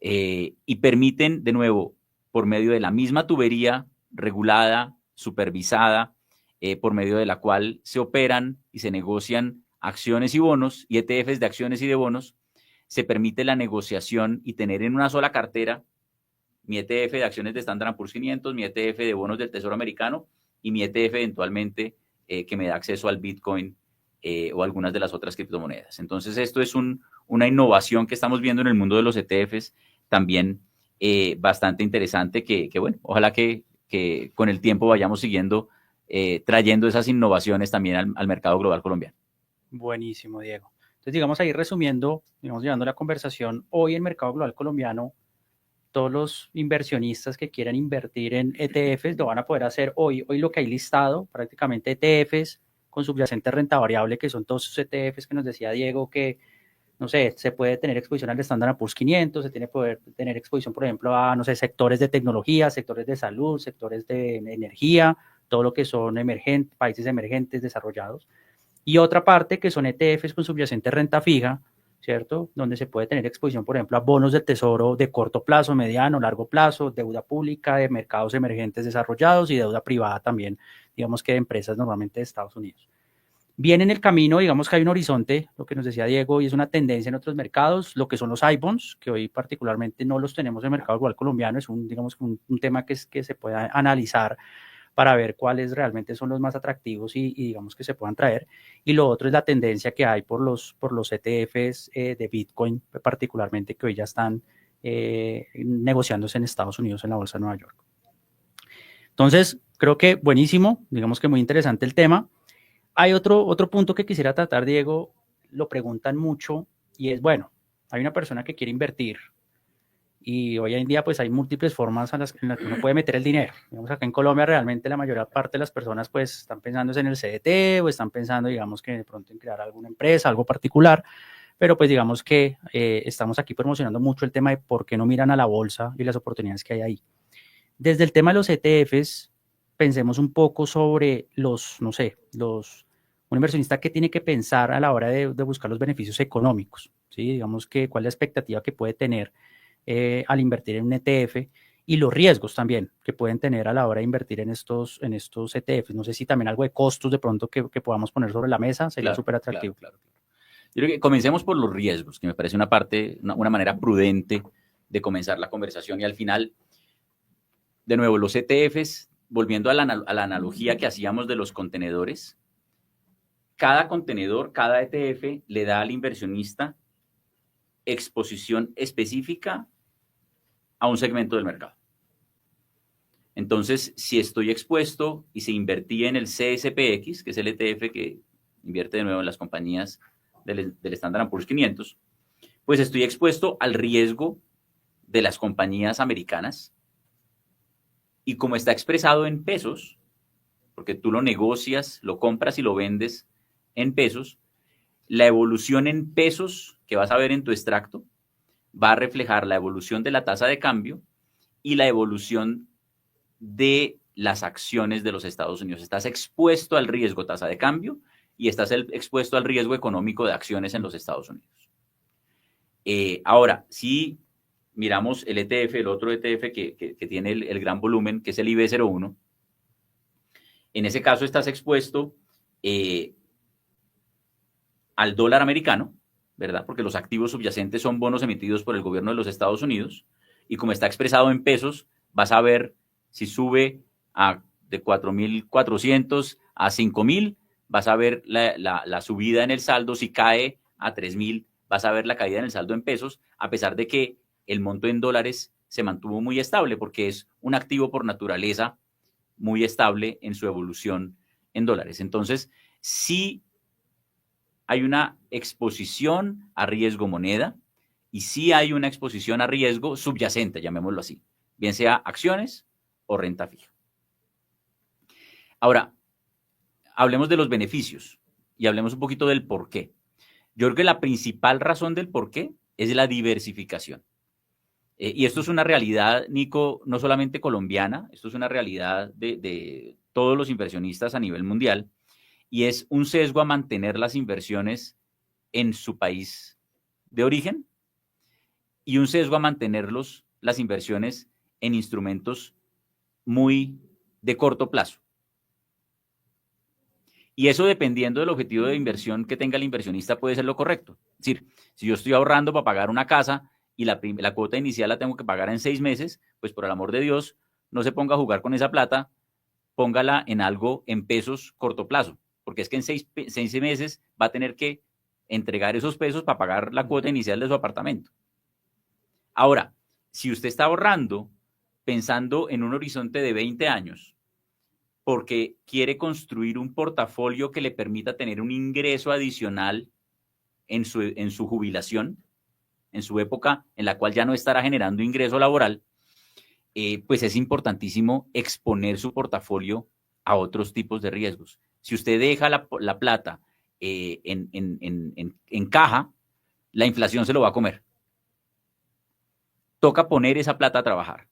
y permiten, de nuevo, por medio de la misma tubería regulada, supervisada, por medio de la cual se operan y se negocian acciones y bonos y ETFs de acciones y de bonos, se permite la negociación y tener en una sola cartera mi ETF de acciones de Standard & Poor's 500, mi ETF de bonos del Tesoro Americano y mi ETF eventualmente que me da acceso al Bitcoin o algunas de las otras criptomonedas. Entonces, esto es una innovación que estamos viendo en el mundo de los ETFs también bastante interesante que bueno, ojalá que con el tiempo vayamos siguiendo trayendo esas innovaciones también al mercado global colombiano. Buenísimo, Diego. Entonces, digamos ahí resumiendo, digamos llevando la conversación, hoy en el mercado global colombiano, todos los inversionistas que quieran invertir en ETFs lo van a poder hacer hoy. Hoy lo que hay listado, prácticamente ETFs con subyacente renta variable, que son todos esos ETFs que nos decía Diego que, no sé, se puede tener exposición al Standard & Poor's 500, se tiene poder tener exposición, por ejemplo, a, no sé, sectores de tecnología, sectores de salud, sectores de energía, todo lo que son países emergentes, desarrollados. Y otra parte que son ETFs con subyacente renta fija, ¿cierto? Donde se puede tener exposición, por ejemplo, a bonos del tesoro de corto plazo, mediano, largo plazo, deuda pública de mercados emergentes desarrollados y deuda privada también, digamos que de empresas normalmente de Estados Unidos. Viene en el camino, digamos que hay un horizonte, lo que nos decía Diego, y es una tendencia en otros mercados, lo que son los iBonds, que hoy particularmente no los tenemos en el mercado global colombiano, es digamos, un tema que se puede analizar para ver cuáles realmente son los más atractivos y digamos que se puedan traer. Y lo otro es la tendencia que hay por los ETFs de Bitcoin, particularmente que hoy ya están negociándose en Estados Unidos en la Bolsa de Nueva York. Entonces, creo que buenísimo, digamos que muy interesante el tema. Hay otro punto que quisiera tratar, Diego, lo preguntan mucho y es, bueno, hay una persona que quiere invertir y hoy en día pues hay múltiples formas en las que uno puede meter el dinero. Digamos, acá en Colombia realmente la mayor parte de las personas pues están pensando en el CDT o están pensando, digamos, que de pronto en crear alguna empresa, algo particular, pero pues digamos que estamos aquí promocionando mucho el tema de por qué no miran a la bolsa y las oportunidades que hay ahí. Desde el tema de los ETFs, pensemos un poco sobre no sé, un inversionista que tiene que pensar a la hora de buscar los beneficios económicos, ¿sí? Digamos que cuál es la expectativa que puede tener al invertir en un ETF y los riesgos también que pueden tener a la hora de invertir en estos ETFs. No sé si también algo de costos de pronto que podamos poner sobre la mesa sería súper atractivo. Claro. Yo creo que comencemos por los riesgos, que me parece una manera prudente de comenzar la conversación y al final, de nuevo, los ETFs, volviendo a la analogía que hacíamos de los contenedores, cada contenedor, cada ETF le da al inversionista exposición específica a un segmento del mercado. Entonces, si estoy expuesto y se invertía en el CSPX, que es el ETF que invierte de nuevo en las compañías del Standard & Poor's 500, pues estoy expuesto al riesgo de las compañías americanas y como está expresado en pesos, porque tú lo negocias, lo compras y lo vendes en pesos, la evolución en pesos que vas a ver en tu extracto va a reflejar la evolución de la tasa de cambio y la evolución de las acciones de los Estados Unidos. Estás expuesto al riesgo tasa de cambio y estás expuesto al riesgo económico de acciones en los Estados Unidos. Ahora, si miramos el ETF, el otro ETF que tiene el gran volumen, que es el IB01, en ese caso estás expuesto al dólar americano, ¿verdad? Porque los activos subyacentes son bonos emitidos por el gobierno de los Estados Unidos y como está expresado en pesos, vas a ver si sube de 4.400 a 5.000, vas a ver la subida en el saldo. Si cae a 3.000, vas a ver la caída en el saldo en pesos, a pesar de que el monto en dólares se mantuvo muy estable, porque es un activo por naturaleza muy estable en su evolución en dólares. Entonces, sí hay una exposición a riesgo moneda y sí hay una exposición a riesgo subyacente, llamémoslo así, bien sea acciones o renta fija. Ahora, hablemos de los beneficios y hablemos un poquito del por qué. Yo creo que la principal razón del por qué es la diversificación. Y esto es una realidad, Nico, no solamente colombiana, esto es una realidad de todos los inversionistas a nivel mundial, y es un sesgo a mantener las inversiones en su país de origen y un sesgo a mantener las inversiones en instrumentos muy de corto plazo. Y eso, dependiendo del objetivo de inversión que tenga el inversionista, puede ser lo correcto. Es decir, si yo estoy ahorrando para pagar una casa y la cuota inicial la tengo que pagar en 6 meses, pues por el amor de Dios, no se ponga a jugar con esa plata, póngala en algo en pesos corto plazo, porque es que en 6 meses va a tener que entregar esos pesos para pagar la cuota inicial de su apartamento. Ahora, si usted está ahorrando pensando en un horizonte de 20 años, porque quiere construir un portafolio que le permita tener un ingreso adicional en su jubilación, en su época en la cual ya no estará generando ingreso laboral, pues es importantísimo exponer su portafolio a otros tipos de riesgos. Si usted deja la plata en caja, la inflación se lo va a comer. Toca poner esa plata a trabajar.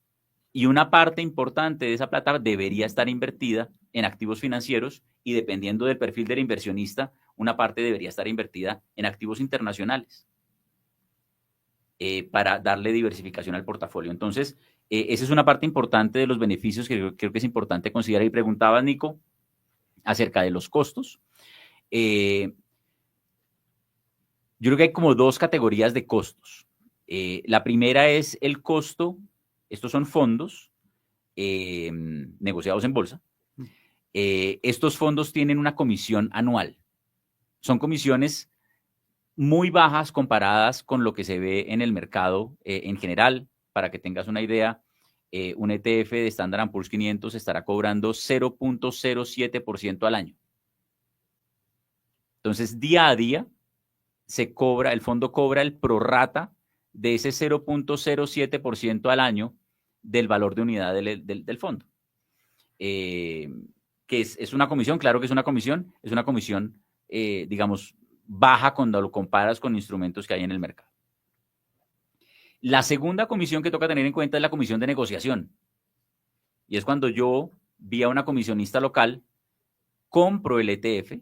Y una parte importante de esa plata debería estar invertida en activos financieros y, dependiendo del perfil del inversionista, una parte debería estar invertida en activos internacionales para darle diversificación al portafolio. Entonces, esa es una parte importante de los beneficios que creo que es importante considerar. Y preguntaba, Nico, acerca de los costos. Yo creo que hay como 2 categorías de costos. La primera es el costo. Estos son fondos negociados en bolsa. Estos fondos tienen una comisión anual. Son comisiones muy bajas comparadas con lo que se ve en el mercado en general. Para que tengas una idea, un ETF de Standard & Poor's 500 estará cobrando 0.07% al año. Entonces, día a día, el fondo cobra el prorrata de ese 0.07% al año del valor de unidad del fondo. Que es una comisión, claro que es una comisión, digamos, baja cuando lo comparas con instrumentos que hay en el mercado. La segunda comisión que toca tener en cuenta es la comisión de negociación. Y es cuando yo, vía una comisionista local, compro el ETF,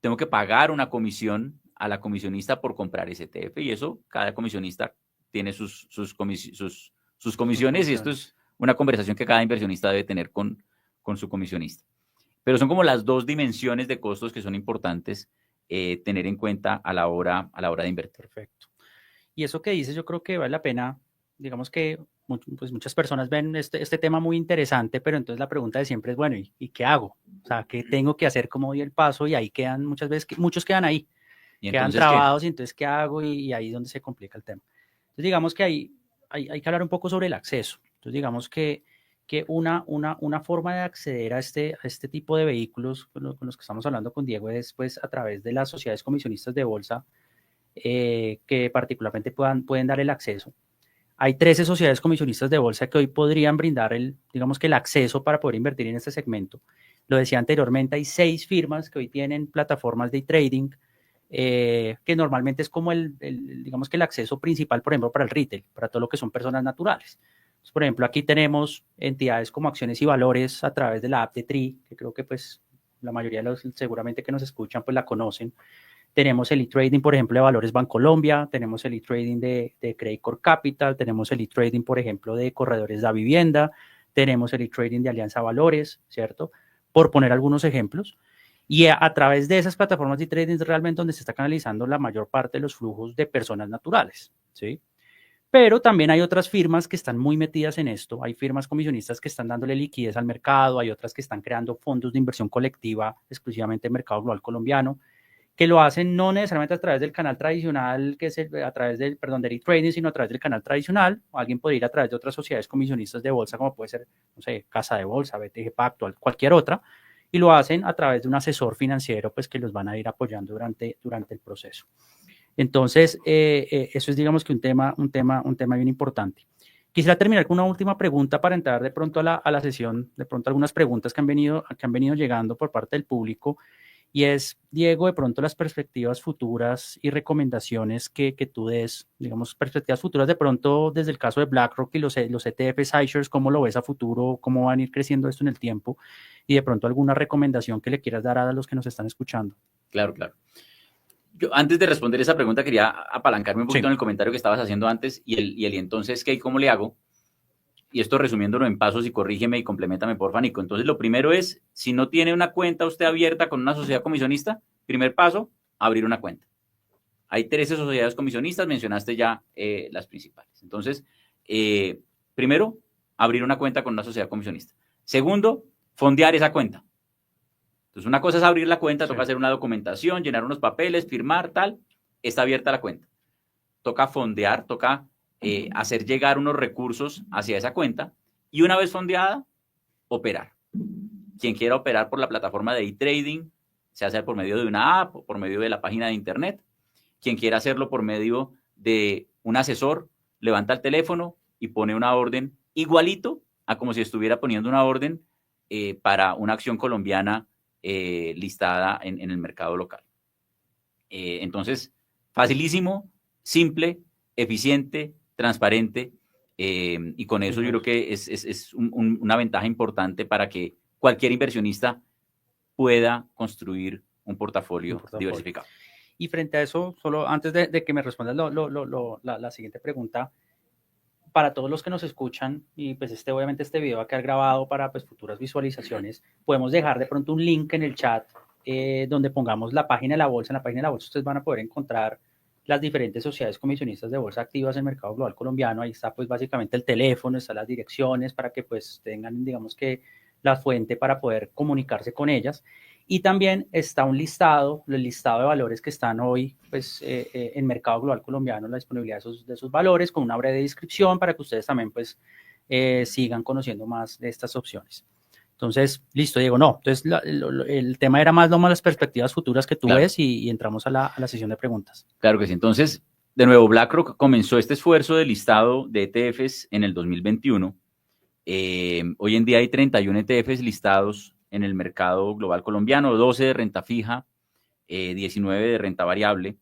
tengo que pagar una comisión a la comisionista por comprar ese ETF, y eso, cada comisionista tiene sus comisiones, y esto es una conversación que cada inversionista debe tener con su comisionista. Pero son como las 2 dimensiones de costos que son importantes tener en cuenta a la hora de invertir. Perfecto. Y eso que dices, yo creo que vale la pena, digamos que pues muchas personas ven este tema muy interesante, pero entonces la pregunta de siempre es, bueno, ¿y qué hago? O sea, ¿qué tengo que hacer? ¿Cómo doy el paso? Y ahí quedan muchas veces, muchos quedan ahí, quedan trabados, y entonces, ¿qué hago? Y ahí es donde se complica el tema. Entonces, digamos que hay que hablar un poco sobre el acceso. Entonces, digamos que una forma de acceder a este tipo de vehículos con los que estamos hablando con Diego es pues a través de las sociedades comisionistas de bolsa, que particularmente pueden dar el acceso. Hay 13 sociedades comisionistas de bolsa que hoy podrían brindar digamos que el acceso para poder invertir en este segmento. Lo decía anteriormente, hay 6 firmas que hoy tienen plataformas de trading que normalmente es como digamos que el acceso principal, por ejemplo, para el retail, para todo lo que son personas naturales. Entonces, por ejemplo, aquí tenemos entidades como Acciones y Valores a través de la app de Tri, que creo que pues la mayoría de los seguramente que nos escuchan pues la conocen. Tenemos el e-trading, por ejemplo, de Valores Bancolombia, tenemos el e-trading de Credit Corp Capital, tenemos el e-trading, por ejemplo, de Corredores de Vivienda, tenemos el e-trading de Alianza Valores, ¿cierto? Por poner algunos ejemplos. Y a través de esas plataformas de trading es realmente donde se está canalizando la mayor parte de los flujos de personas naturales, ¿sí? Pero también hay otras firmas que están muy metidas en esto. Hay firmas comisionistas que están dándole liquidez al mercado, hay otras que están creando fondos de inversión colectiva exclusivamente en el mercado global colombiano, que lo hacen no necesariamente a través del canal tradicional, que es a través del, perdón, del e-trading, sino a través del canal tradicional. Alguien puede ir a través de otras sociedades comisionistas de bolsa, como puede ser, no sé, Casa de Bolsa, BTG Pactual, cualquier otra, y lo hacen a través de un asesor financiero, pues que los van a ir apoyando durante el proceso. Entonces, eso es, digamos que un tema bien importante. Quisiera terminar con una última pregunta para entrar de pronto a la sesión, de pronto algunas preguntas que han venido llegando por parte del público, y es, Diego, de pronto las perspectivas futuras y recomendaciones que tú des, digamos, perspectivas futuras de pronto desde el caso de BlackRock y los ETFs iShares, ¿cómo lo ves a futuro? ¿Cómo van a ir creciendo esto en el tiempo? Y de pronto alguna recomendación que le quieras dar a los que nos están escuchando. Claro, claro. Yo, antes de responder esa pregunta, quería apalancarme un poquito en el comentario que estabas haciendo antes y entonces, ¿qué y cómo le hago? Y esto resumiéndolo en pasos y corrígeme y complementame, porfa, Nico. Entonces, lo primero es, si no tiene una cuenta usted abierta con una sociedad comisionista, primer paso, abrir una cuenta. Hay 13 sociedades comisionistas, mencionaste ya las principales. Entonces, primero, abrir una cuenta con una sociedad comisionista. Segundo, fondear esa cuenta. Entonces, una cosa es abrir la cuenta, toca hacer una documentación, llenar unos papeles, firmar, tal. Está abierta la cuenta. Toca fondear, toca hacer llegar unos recursos hacia esa cuenta y una vez fondeada, operar. Quien quiera operar por la plataforma de e-trading, se hace por medio de una app o por medio de la página de internet. Quien quiera hacerlo por medio de un asesor, levanta el teléfono y pone una orden igualito a como si estuviera poniendo una orden para una acción colombiana listada en el mercado local. Entonces, facilísimo, simple, eficiente, transparente, y con eso yo creo que es una ventaja importante para que cualquier inversionista pueda construir un portafolio diversificado. Y frente a eso, solo antes de que me respondas la siguiente pregunta, para todos los que nos escuchan, y pues obviamente este video va a quedar grabado para pues futuras visualizaciones, podemos dejar de pronto un link en el chat donde pongamos la página de la bolsa. En la página de la bolsa ustedes van a poder encontrar las diferentes sociedades comisionistas de bolsa activas en el mercado global colombiano. Ahí está pues básicamente el teléfono, están las direcciones para que pues tengan, digamos que la fuente para poder comunicarse con ellas. Y también está un listado, el listado de valores que están hoy pues, en mercado global colombiano, la disponibilidad de esos valores con una breve descripción para que ustedes también pues, sigan conociendo más de estas opciones. Entonces, listo, Diego, no. Entonces, el tema era más las perspectivas futuras que tú ves y entramos a la sesión de preguntas. Claro que sí. Entonces, de nuevo, BlackRock comenzó este esfuerzo de listado de ETFs en el 2021. Hoy en día hay 31 ETFs listados en el mercado global colombiano, 12 de renta fija, 19 de renta variable.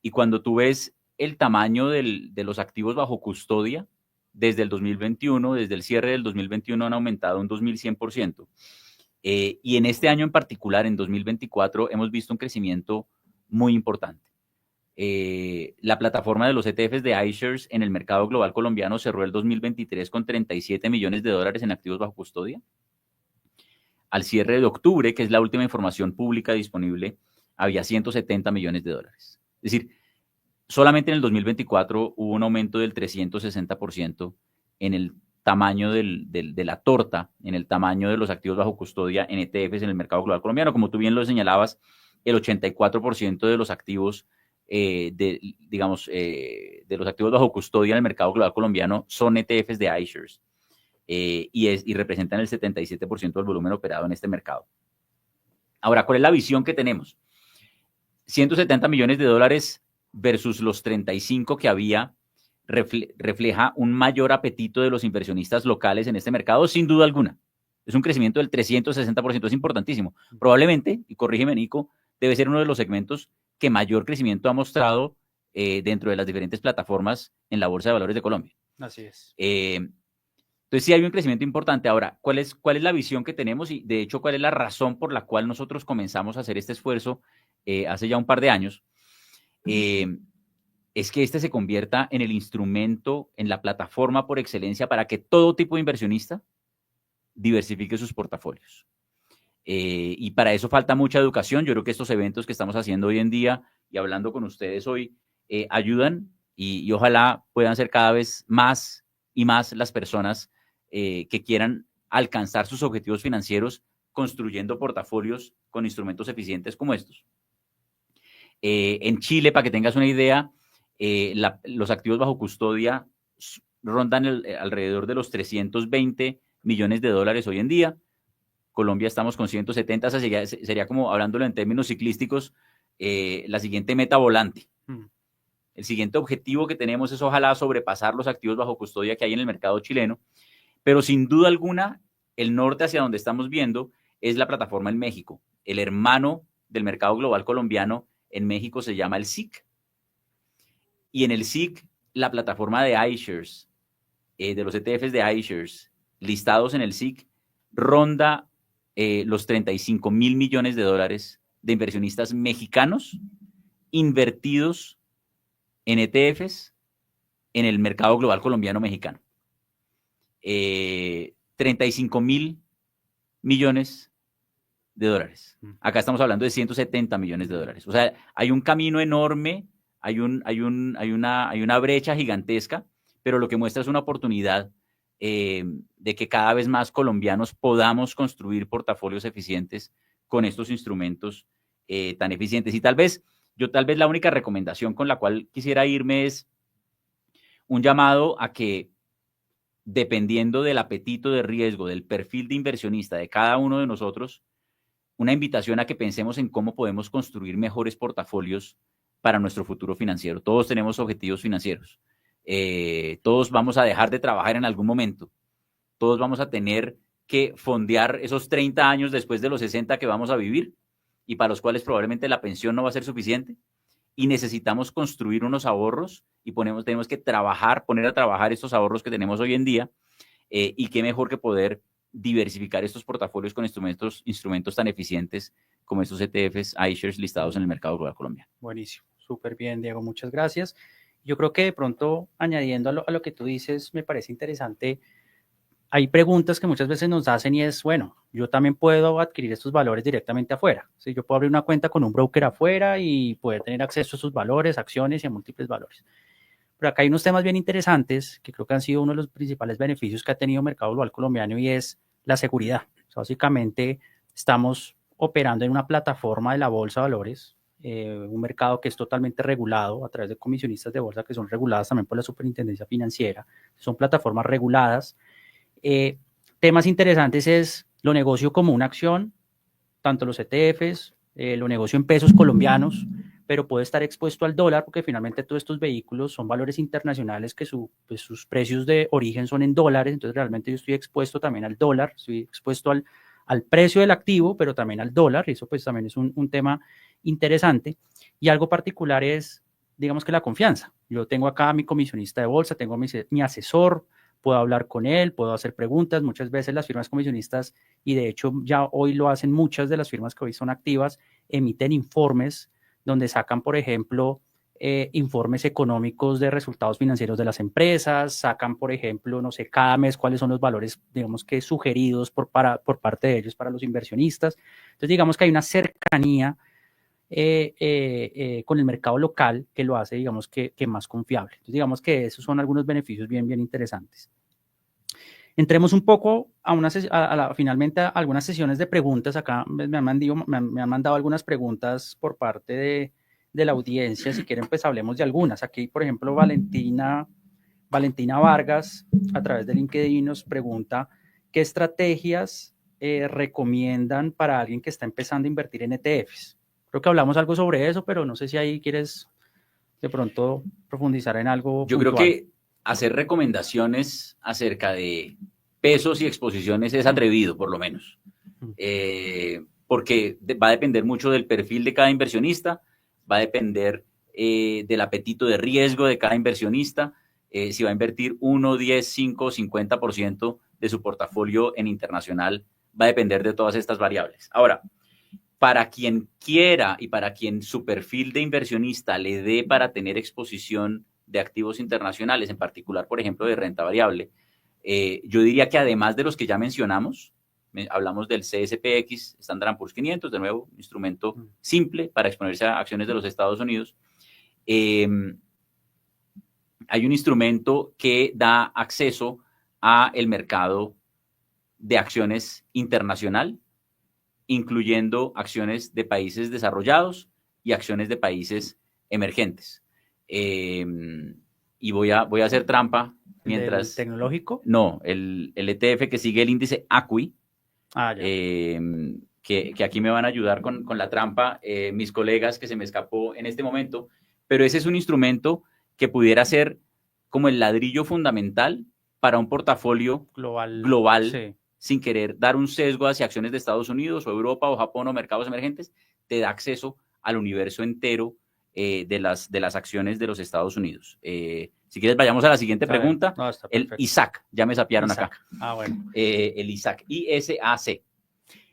Y cuando tú ves el tamaño de los activos bajo custodia, desde el 2021, desde el cierre del 2021 han aumentado un 2100%. Y en este año en particular, en 2024, hemos visto un crecimiento muy importante. La plataforma de los ETFs de iShares en el mercado global colombiano cerró el 2023 con $37 millones en activos bajo custodia. Al cierre de octubre, que es la última información pública disponible, había $170 millones. Es decir, solamente en el 2024 hubo un aumento del 360% en el tamaño de la torta, en el tamaño de los activos bajo custodia en ETFs en el mercado global colombiano. Como tú bien lo señalabas, el 84% de los activos, de los activos bajo custodia en el mercado global colombiano son ETFs de iShares. Y representan el 77% del volumen operado en este mercado. Ahora, ¿cuál es la visión que tenemos? $170 millones versus los 35 que había refleja un mayor apetito de los inversionistas locales en este mercado, sin duda alguna. Es un crecimiento del 360%, es importantísimo. Probablemente, y corrígeme, Nico, debe ser uno de los segmentos que mayor crecimiento ha mostrado dentro de las diferentes plataformas en la Bolsa de Valores de Colombia. Así es. Entonces sí hay un crecimiento importante. Ahora, ¿cuál es la visión que tenemos? Y de hecho, ¿cuál es la razón por la cual nosotros comenzamos a hacer este esfuerzo hace ya un par de años? Es que este se convierta en el instrumento, en la plataforma por excelencia para que todo tipo de inversionista diversifique sus portafolios. Y para eso falta mucha educación. Yo creo que estos eventos que estamos haciendo hoy en día y hablando con ustedes hoy ayudan y ojalá puedan ser cada vez más y más las personas que quieran alcanzar sus objetivos financieros construyendo portafolios con instrumentos eficientes como estos. En Chile, para que tengas una idea, los activos bajo custodia rondan alrededor de los 320 millones de dólares hoy en día. Colombia estamos con 170, o sea, sería como, hablándolo en términos ciclísticos, la siguiente meta volante. El siguiente objetivo que tenemos es ojalá sobrepasar los activos bajo custodia que hay en el mercado chileno, pero sin duda alguna, el norte hacia donde estamos viendo es la plataforma en México. El hermano del mercado global colombiano en México se llama el SIC. Y en el SIC, la plataforma de iShares, de los ETFs de iShares, listados en el SIC, ronda los 35 mil millones de dólares de inversionistas mexicanos invertidos en ETFs en el mercado global colombiano-mexicano. 35 mil millones de dólares. Acá estamos hablando de 170 millones de dólares. O sea, hay un camino enorme, hay una brecha gigantesca, pero lo que muestra es una oportunidad de que cada vez más colombianos podamos construir portafolios eficientes con estos instrumentos tan eficientes. Y tal vez la única recomendación con la cual quisiera irme es un llamado a que, dependiendo del apetito de riesgo, del perfil de inversionista de cada uno de nosotros, una invitación a que pensemos en cómo podemos construir mejores portafolios para nuestro futuro financiero. Todos tenemos objetivos financieros. Todos vamos a dejar de trabajar en algún momento. Todos vamos a tener que fondear esos 30 años después de los 60 que vamos a vivir y para los cuales probablemente la pensión no va a ser suficiente. Y necesitamos construir unos ahorros y tenemos que poner a trabajar estos ahorros que tenemos hoy en día y qué mejor que poder diversificar estos portafolios con instrumentos tan eficientes como estos ETFs iShares listados en el mercado global colombiano. Buenísimo, súper bien, Diego, muchas gracias. Yo creo que de pronto, añadiendo a lo que tú dices, me parece interesante. Hay preguntas que muchas veces nos hacen y es, bueno, yo también puedo adquirir estos valores directamente afuera. ¿Sí? Yo puedo abrir una cuenta con un broker afuera y poder tener acceso a sus valores, acciones y a múltiples valores. Pero acá hay unos temas bien interesantes que creo que han sido uno de los principales beneficios que ha tenido el mercado global colombiano y es la seguridad. O sea, básicamente estamos operando en una plataforma de la Bolsa de Valores, un mercado que es totalmente regulado a través de comisionistas de bolsa que son reguladas también por la Superintendencia Financiera. Son plataformas reguladas. Temas interesantes es lo negocio como una acción, tanto los ETFs, lo negocio en pesos colombianos, pero puede estar expuesto al dólar porque finalmente todos estos vehículos son valores internacionales que sus precios de origen son en dólares, entonces realmente yo estoy expuesto también al dólar, estoy expuesto al precio del activo, pero también al dólar, y eso pues también es un tema interesante. Y algo particular es, digamos que la confianza. Yo tengo acá a mi comisionista de bolsa, tengo mi asesor, puedo hablar con él, puedo hacer preguntas. Muchas veces las firmas comisionistas, y de hecho ya hoy lo hacen muchas de las firmas que hoy son activas, emiten informes donde sacan, por ejemplo, informes económicos de resultados financieros de las empresas, sacan, por ejemplo, no sé, cada mes cuáles son los valores, digamos que sugeridos por parte de ellos para los inversionistas. Entonces, digamos que hay una cercanía con el mercado local que lo hace, digamos, que más confiable. Entonces, digamos que esos son algunos beneficios bien, bien interesantes. Entremos un poco finalmente a algunas sesiones de preguntas. Acá me han mandado algunas preguntas por parte de la audiencia. Si quieren, pues hablemos de algunas. Aquí, por ejemplo, Valentina Vargas, a través de LinkedIn, nos pregunta qué estrategias recomiendan para alguien que está empezando a invertir en ETFs. Creo que hablamos algo sobre eso, pero no sé si ahí quieres de pronto profundizar en algo. Yo creo que hacer recomendaciones acerca de pesos y exposiciones es atrevido, por lo menos, porque va a depender mucho del perfil de cada inversionista, va a depender del apetito de riesgo de cada inversionista, si va a invertir 1, 10, 5, 50% de su portafolio en internacional, va a depender de todas estas variables. Ahora, para quien quiera y para quien su perfil de inversionista le dé para tener exposición de activos internacionales, en particular, por ejemplo, de renta variable, yo diría que además de los que ya mencionamos, hablamos del CSPX, Standard & Poor's 500, de nuevo, un instrumento simple para exponerse a acciones de los Estados Unidos. Hay un instrumento que da acceso a el mercado de acciones internacional, incluyendo acciones de países desarrollados y acciones de países emergentes. Y voy a hacer trampa mientras... ¿El tecnológico? No, el ETF que sigue el índice ACWI, que aquí me van a ayudar con la trampa mis colegas, que se me escapó en este momento, pero ese es un instrumento que pudiera ser como el ladrillo fundamental para un portafolio global sí, sin querer dar un sesgo hacia acciones de Estados Unidos o Europa o Japón o mercados emergentes, te da acceso al universo entero de las acciones de los Estados Unidos. Si quieres, vayamos a la siguiente pregunta. No, el ISAC, ya me sapearon acá. Bueno. El ISAC, ISAC.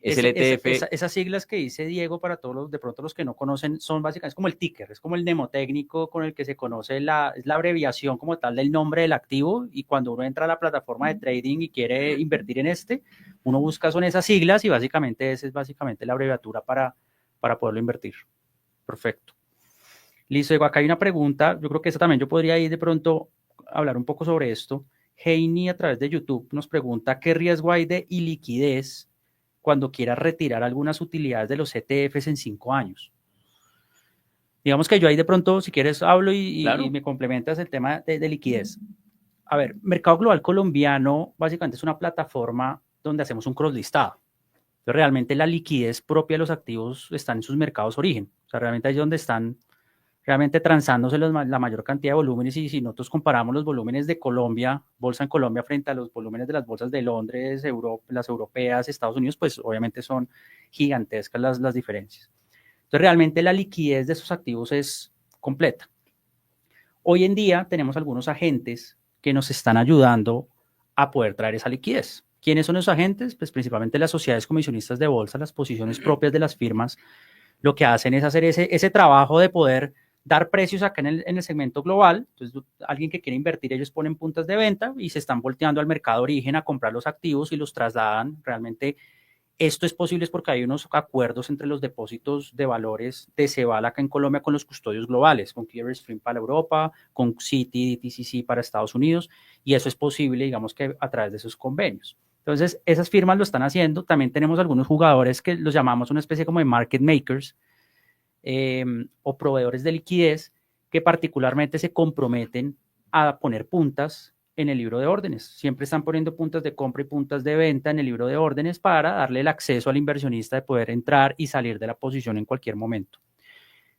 Es el ETF. Esas siglas que dice Diego, para todos los, de pronto los que no conocen, son básicamente, es como el ticker, es como el mnemotécnico con el que se conoce, es la abreviación como tal del nombre del activo, y cuando uno entra a la plataforma de trading y quiere invertir en uno busca son esas siglas y básicamente esa es básicamente la abreviatura para poderlo invertir. Perfecto. Listo, Diego, acá hay una pregunta, yo creo que esa también yo podría ir de pronto a hablar un poco sobre esto. Heini a través de YouTube nos pregunta qué riesgo hay de iliquidez cuando quieras retirar algunas utilidades de los ETFs en 5 años. Digamos que yo ahí de pronto, si quieres, hablo y me complementas el tema de liquidez. A ver, Mercado Global Colombiano básicamente es una plataforma donde hacemos un cross-listado. Entonces, realmente la liquidez propia de los activos está en sus mercados origen. O sea, realmente ahí es donde están realmente transándose la mayor cantidad de volúmenes, y si nosotros comparamos los volúmenes de Colombia, bolsa en Colombia, frente a los volúmenes de las bolsas de Londres, las europeas, Estados Unidos, pues obviamente son gigantescas las diferencias. Entonces, realmente la liquidez de esos activos es completa. Hoy en día tenemos algunos agentes que nos están ayudando a poder traer esa liquidez. ¿Quiénes son esos agentes? Pues principalmente las sociedades comisionistas de bolsa, las posiciones propias de las firmas, lo que hacen es hacer ese trabajo de poder dar precios acá en el segmento global. Entonces, alguien que quiere invertir, ellos ponen puntas de venta y se están volteando al mercado de origen a comprar los activos y los trasladan. Realmente esto es posible porque hay unos acuerdos entre los depósitos de valores de Ceval acá en Colombia con los custodios globales, con Clear Stream para Europa, con Citi, DTCC para Estados Unidos, y eso es posible, digamos, que a través de esos convenios. Entonces, esas firmas lo están haciendo. También tenemos algunos jugadores que los llamamos una especie como de market makers, o proveedores de liquidez, que particularmente se comprometen a poner puntas en el libro de órdenes. Siempre están poniendo puntas de compra y puntas de venta en el libro de órdenes para darle el acceso al inversionista de poder entrar y salir de la posición en cualquier momento.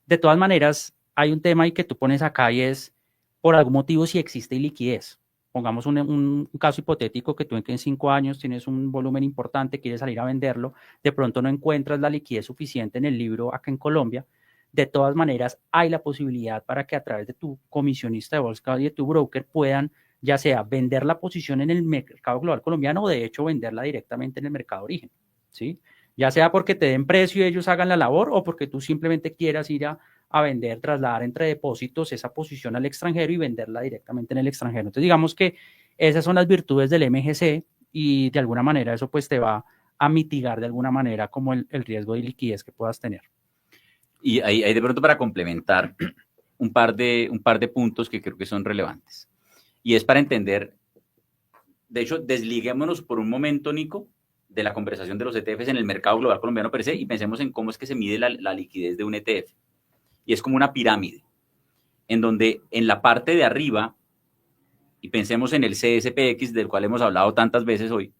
De todas maneras, hay un tema ahí que tú pones acá, y es, por algún motivo, si existe liquidez. Pongamos un caso hipotético que tú en 5 años tienes un volumen importante, quieres salir a venderlo, de pronto no encuentras la liquidez suficiente en el libro acá en Colombia. De todas maneras, hay la posibilidad para que a través de tu comisionista de bolsa y de tu broker puedan, ya sea vender la posición en el mercado global colombiano o de hecho venderla directamente en el mercado de origen, ¿sí? Ya sea porque te den precio y ellos hagan la labor, o porque tú simplemente quieras ir a vender, trasladar entre depósitos esa posición al extranjero y venderla directamente en el extranjero. Entonces, digamos que esas son las virtudes del MGC, y de alguna manera eso pues te va a mitigar de alguna manera como el riesgo de liquidez que puedas tener. Y ahí de pronto, para complementar un par de puntos que creo que son relevantes. Y es para entender, de hecho, desliguémonos por un momento, Nico, de la conversación de los ETFs en el mercado global colombiano per se, y pensemos en cómo es que se mide la liquidez de un ETF. Y es como una pirámide, en donde en la parte de arriba, y pensemos en el CSPX, del cual hemos hablado tantas veces hoy,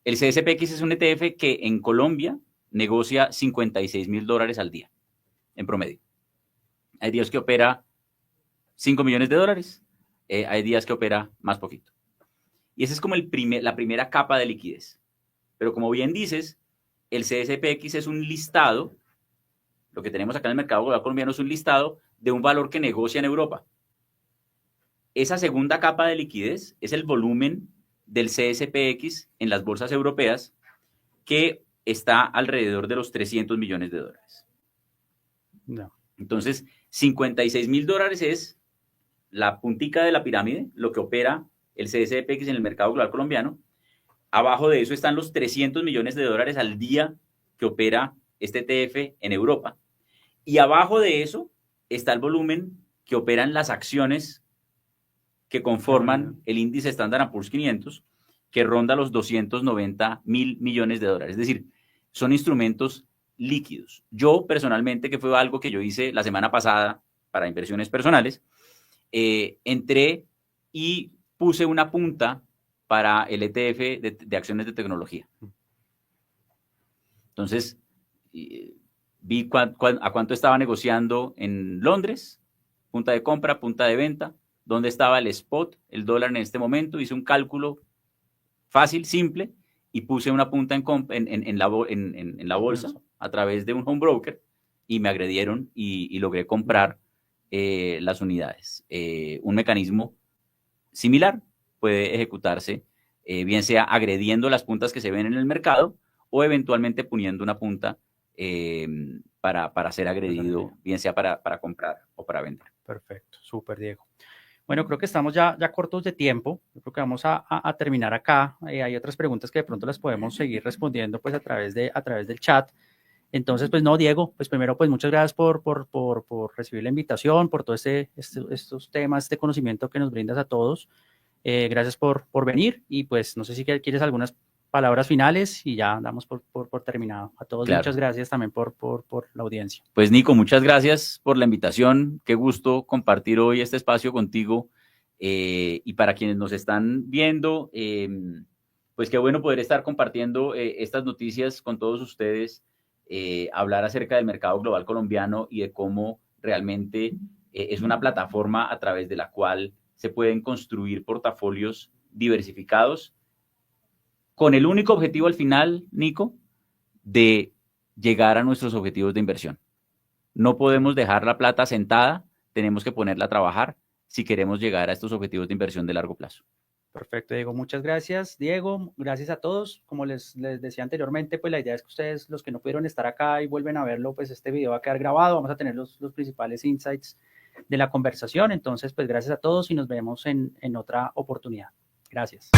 el CSPX es un ETF que en Colombia negocia $56,000 al día, en promedio. Hay días que opera $5 millones, hay días que opera más poquito. Y esa es como la primera capa de liquidez. Pero como bien dices, el CSPX es un listado Lo que tenemos acá en el mercado global colombiano es un listado de un valor que negocia en Europa. Esa segunda capa de liquidez es el volumen del CSPX en las bolsas europeas, que está alrededor de los 300 millones de dólares. No. Entonces, 56 mil dólares es la puntica de la pirámide, lo que opera el CSPX en el mercado global colombiano. Abajo de eso están los 300 millones de dólares al día que opera este ETF en Europa. Y abajo de eso está el volumen que operan las acciones que conforman el índice Standard & Poor's 500, que ronda los 290 mil millones de dólares. Es decir, son instrumentos líquidos. Yo personalmente, que fue algo que yo hice la semana pasada para inversiones personales, entré y puse una punta para el ETF de acciones de tecnología. Entonces, vi a cuánto estaba negociando en Londres, punta de compra, punta de venta, dónde estaba el spot, el dólar en este momento. Hice un cálculo fácil, simple, y puse una punta en la bolsa a través de un home broker, y me agredieron y logré comprar las unidades. Un mecanismo similar puede ejecutarse, bien sea agrediendo las puntas que se ven en el mercado o eventualmente poniendo una punta para ser agredido, bien sea para comprar o para vender. Perfecto, súper, Diego. Bueno, creo que estamos ya cortos de tiempo. Yo creo que vamos a terminar acá. Hay otras preguntas que de pronto las podemos seguir respondiendo pues a través del chat. Entonces, pues no, Diego, pues primero, pues muchas gracias por recibir la invitación, por todos estos temas, este conocimiento que nos brindas a todos. Gracias por venir, y pues no sé si quieres algunas palabras finales y ya damos por terminado. A todos, claro. Muchas gracias también por la audiencia. Pues Nico, muchas gracias por la invitación. Qué gusto compartir hoy este espacio contigo. Y para quienes nos están viendo, pues qué bueno poder estar compartiendo estas noticias con todos ustedes, hablar acerca del mercado global colombiano y de cómo realmente es una plataforma a través de la cual se pueden construir portafolios diversificados, con el único objetivo al final, Nico, de llegar a nuestros objetivos de inversión. No podemos dejar la plata sentada, tenemos que ponerla a trabajar si queremos llegar a estos objetivos de inversión de largo plazo. Perfecto, Diego. Muchas gracias, Diego. Gracias a todos. Como les decía anteriormente, pues la idea es que ustedes, los que no pudieron estar acá y vuelven a verlo, pues este video va a quedar grabado. Vamos a tener los principales insights de la conversación. Entonces, pues gracias a todos y nos vemos en otra oportunidad. Gracias.